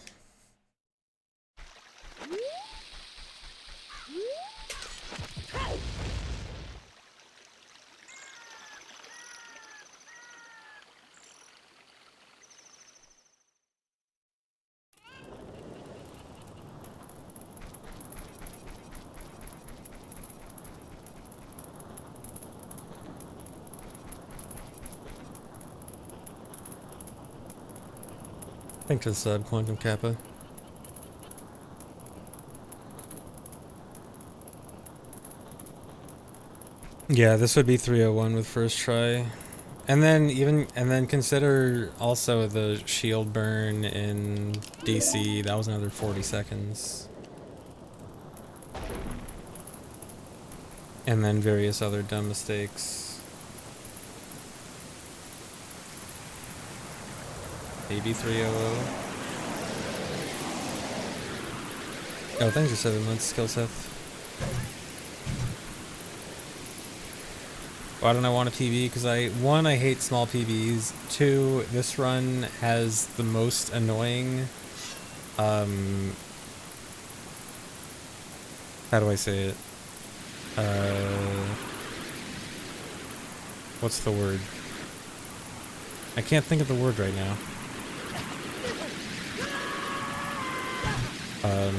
Thanks for the sub, Quantum Kappa. Yeah, this would be 301 with first try. And then consider also the shield burn in DC. That was another 40 seconds. And then various other dumb mistakes. Maybe 300. Oh, thanks for 7 months, Skillseth. Why don't I want a PB? Because one, I hate small PBs. Two, this run has the most annoying, how do I say it? What's the word? I can't think of the word right now. I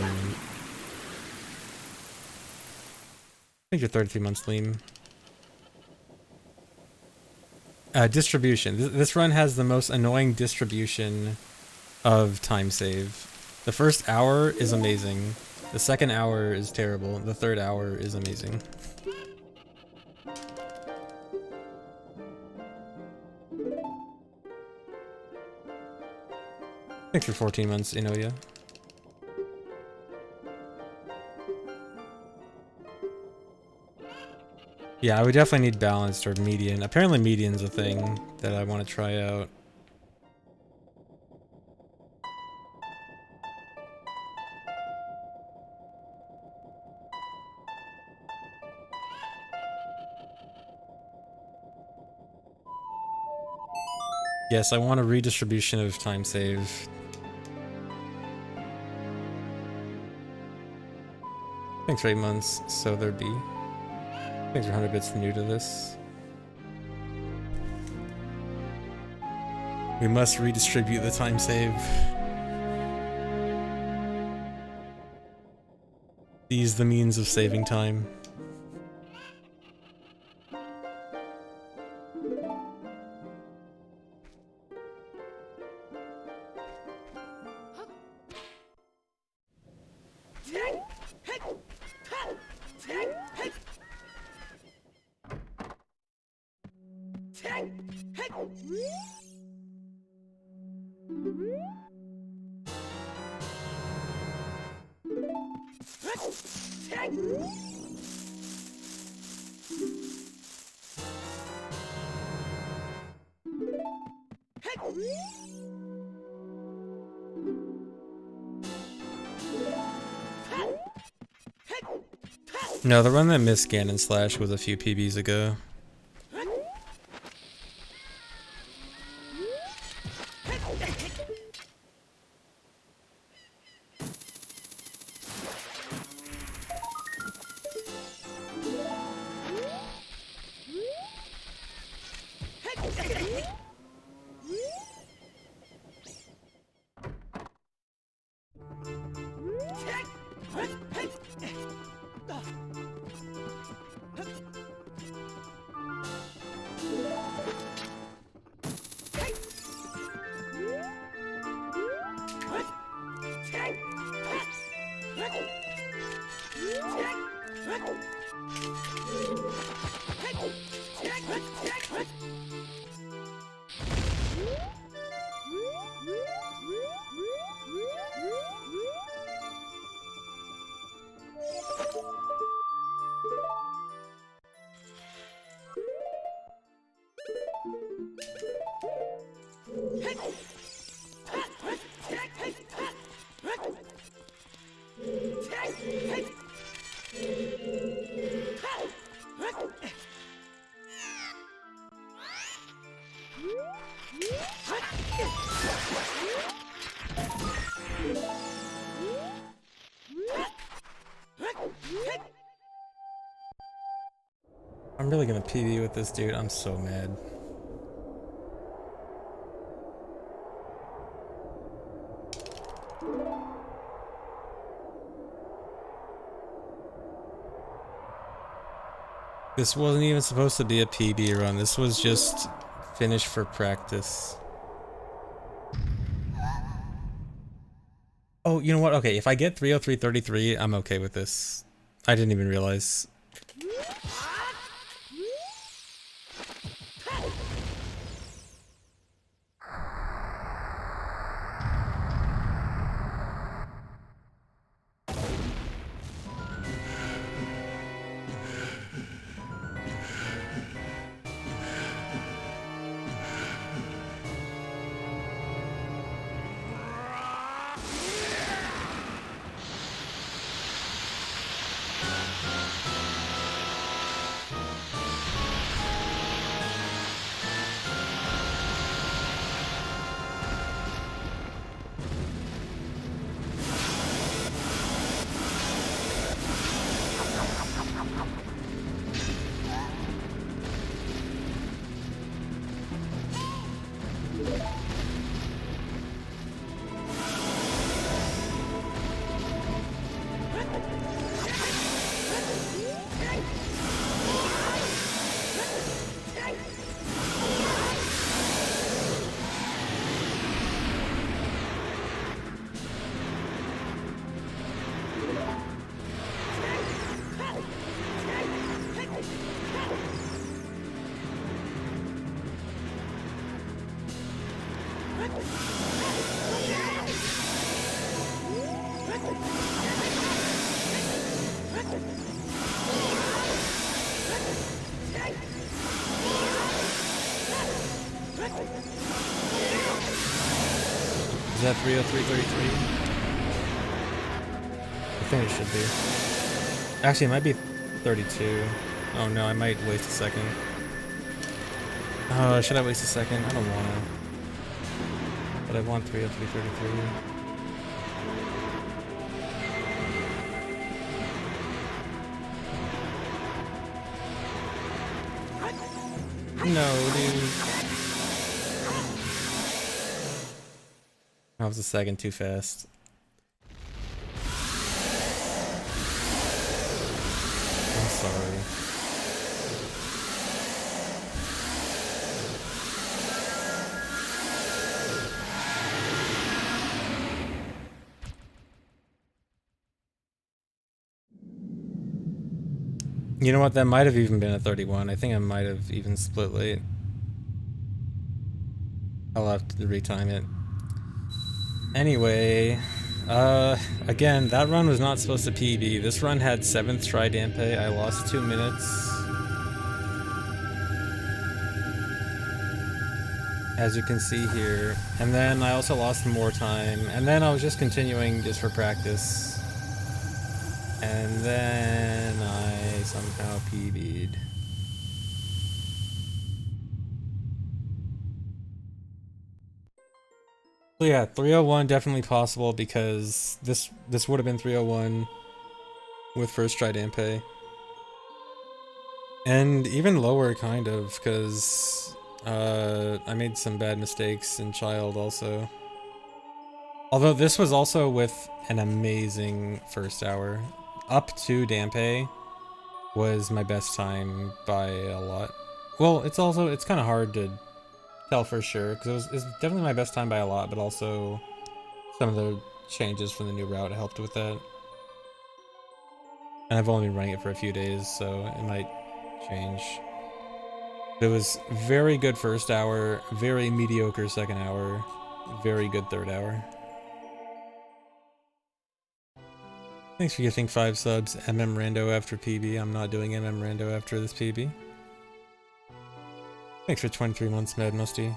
think you're 33 months, Liam. Distribution. This run has the most annoying distribution of time save. The first hour is amazing. The second hour is terrible. The third hour is amazing. Thanks for 14 months, Inoya. Yeah, I would definitely need balanced or median. Apparently median's a thing that I want to try out. Yes, I want a redistribution of time save. Thanks for 8 months, so there be. Thanks for 100 bits new to this. We must redistribute the time save. These the means of saving time. No, the run that missed Ganon Slash was a few PBs ago. I'm really gonna PB with this dude, I'm so mad. This wasn't even supposed to be a PB run, this was just finished for practice. Oh, you know what? Okay, if I get 303.33, I'm okay with this. I didn't even realize. Is that 303.33? I think it should be. Actually, it might be 32. Oh no, I might waste a second. Oh, should I waste a second? I don't want to. But I want 303.33. No, dude. That was a second too fast. I'm sorry. You know what? That might have even been a 31. I think I might have even split late. I'll have to retime it. Anyway, again, that run was not supposed to PB. This run had 7th try Dampe. I lost 2 minutes. As you can see here. And then I also lost more time. And then I was just continuing just for practice. And then I somehow PB'd. So yeah, 301 definitely possible because this would have been 301 with first try Dampe. And even lower kind of because I made some bad mistakes in Child also. Although this was also with an amazing first hour. Up to Dampe was my best time by a lot. Well, it's kind of hard to tell for sure because it's definitely my best time by a lot, but also some of the changes from the new route helped with that. And I've only been running it for a few days, so it might change. It was very good first hour, very mediocre second hour, very good third hour. Thanks for gifting 5 subs. MM Rando after PB. I'm not doing MM Rando after this PB. Thanks for 23 months, Mad Musty.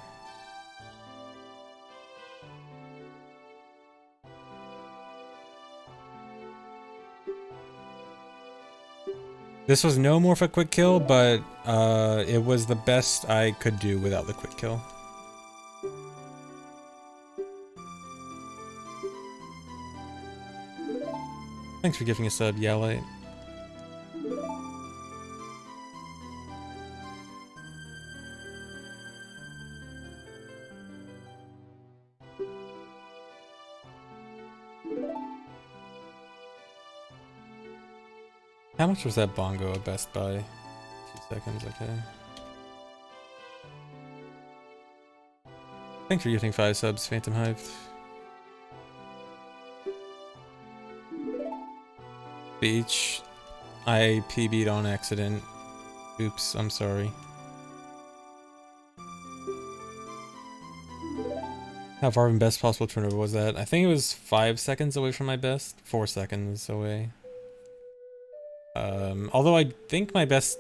This was no more of a quick kill, but it was the best I could do without the quick kill. Thanks for giving a sub, Yalite. How much was that bongo at Best Buy? 2 seconds, okay. Thanks for gifting 5 subs, Phantom Hive. Beach. I PB'd on accident. Oops, I'm sorry. How far from best possible turnover was that? I think it was 5 seconds away from my best. 4 seconds away. Although I don't think my best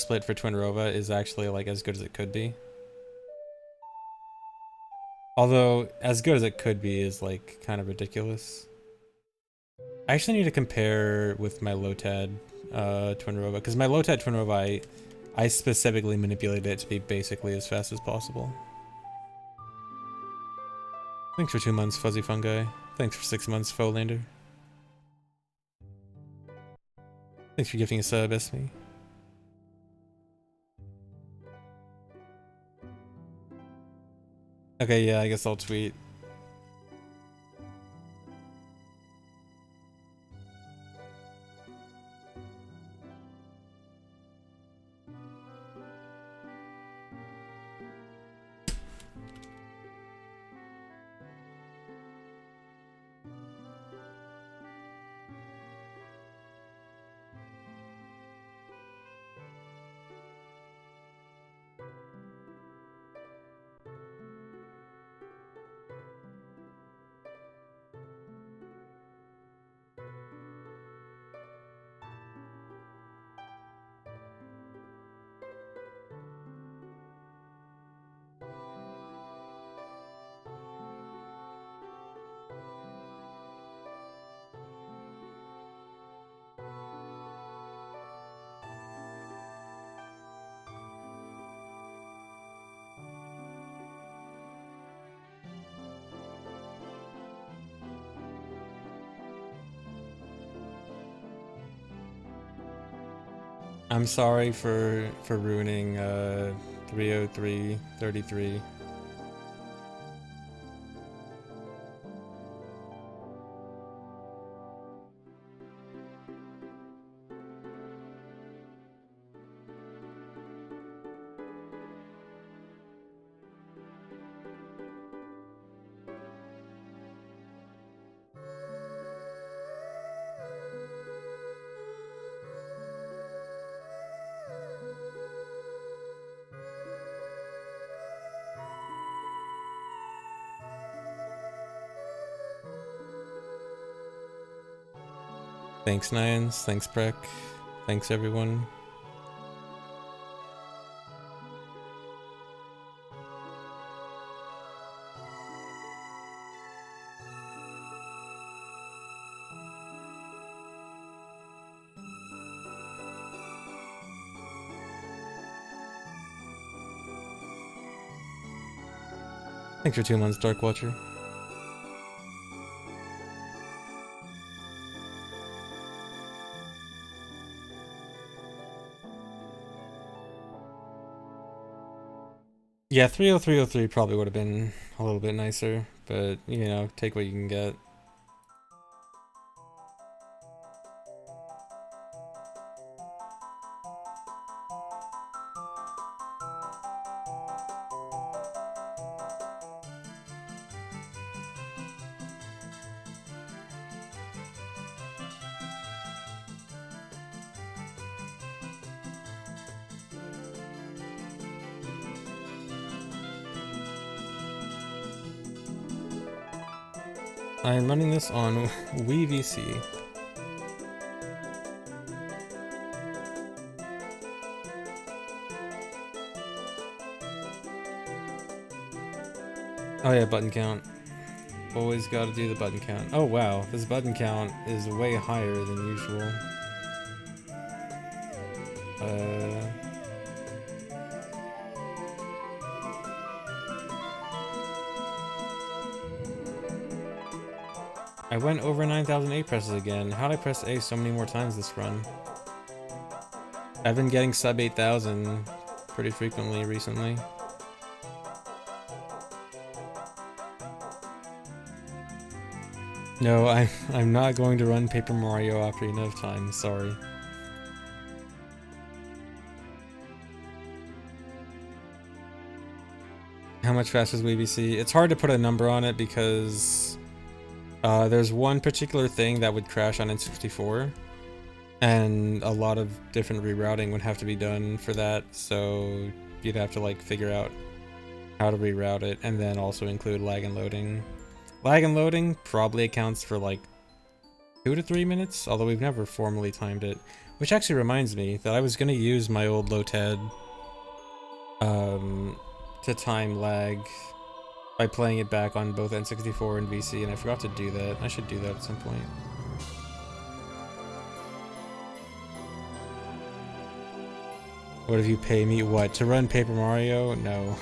split for Twinrova is actually like as good as it could be. Although as good as it could be is like kind of ridiculous. I actually need to compare with my Lotad Twinrova, because my Lotad Twinrova I specifically manipulated it to be basically as fast as possible. Thanks for 2 months, Fuzzy Fungi. Thanks for 6 months, Folander. Thanks for gifting a sub, Esme. Okay, yeah, I guess I'll tweet. I'm sorry for ruining 303.33. Thanks, Nyans. Thanks, Breck. Thanks, everyone. Thanks for 2 months, Dark Watcher. Yeah, 30303 probably would have been a little bit nicer, but, you know, take what you can get. I'm running this on WeVC. Oh yeah, button count. Always gotta do the button count. Oh wow, this button count is way higher than usual. I went over 9,000 A presses again. How'd I press A so many more times this run? I've been getting sub 8,000 pretty frequently recently. No, I'm not going to run Paper Mario Ocarina of Time, sorry. How much faster is WeBC? It's hard to put a number on it because There's one particular thing that would crash on N64, and a lot of different rerouting would have to be done for that, so you'd have to like figure out how to reroute it, and then also include lag and loading. Lag and loading probably accounts for like 2 to 3 minutes, although we've never formally timed it. Which actually reminds me that I was gonna use my old Lotad to time lag by playing it back on both N64 and VC, and I forgot to do that. I should do that at some point. What if you pay me what? To run Paper Mario? No.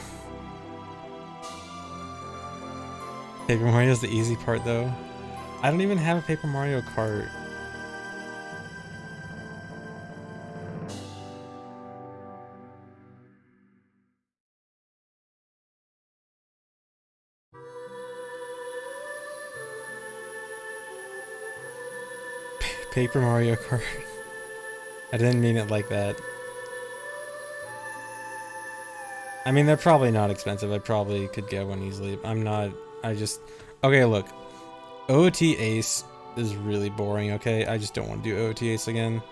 Paper Mario's the easy part though. I don't even have a Paper Mario Kart. Paper Mario Kart. I didn't mean it like that. I mean, they're probably not expensive. I probably could get one easily. I'm not... I just... Okay, look. OOT Ace is really boring, okay? I just don't want to do OOT Ace again.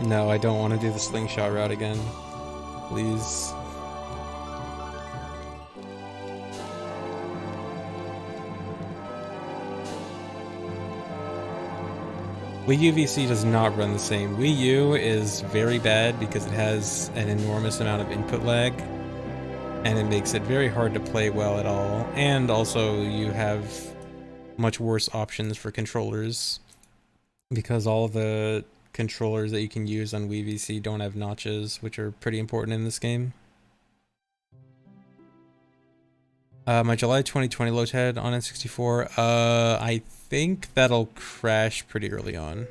No, I don't want to do the slingshot route again. Please. Wii U VC does not run the same. Wii U is very bad because it has an enormous amount of input lag, and it makes it very hard to play well at all. And also, you have much worse options for controllers because all the controllers that you can use on Wii VC don't have notches, which are pretty important in this game. My July 2020 Lotad on N64, I think that'll crash pretty early on.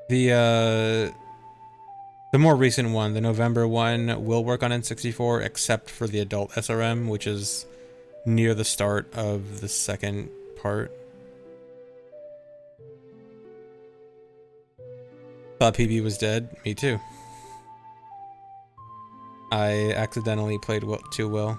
The more recent one, the November one, will work on N64 except for the adult SRM, which is near the start of the second part. Thought PB was dead. Me too. I accidentally played too well.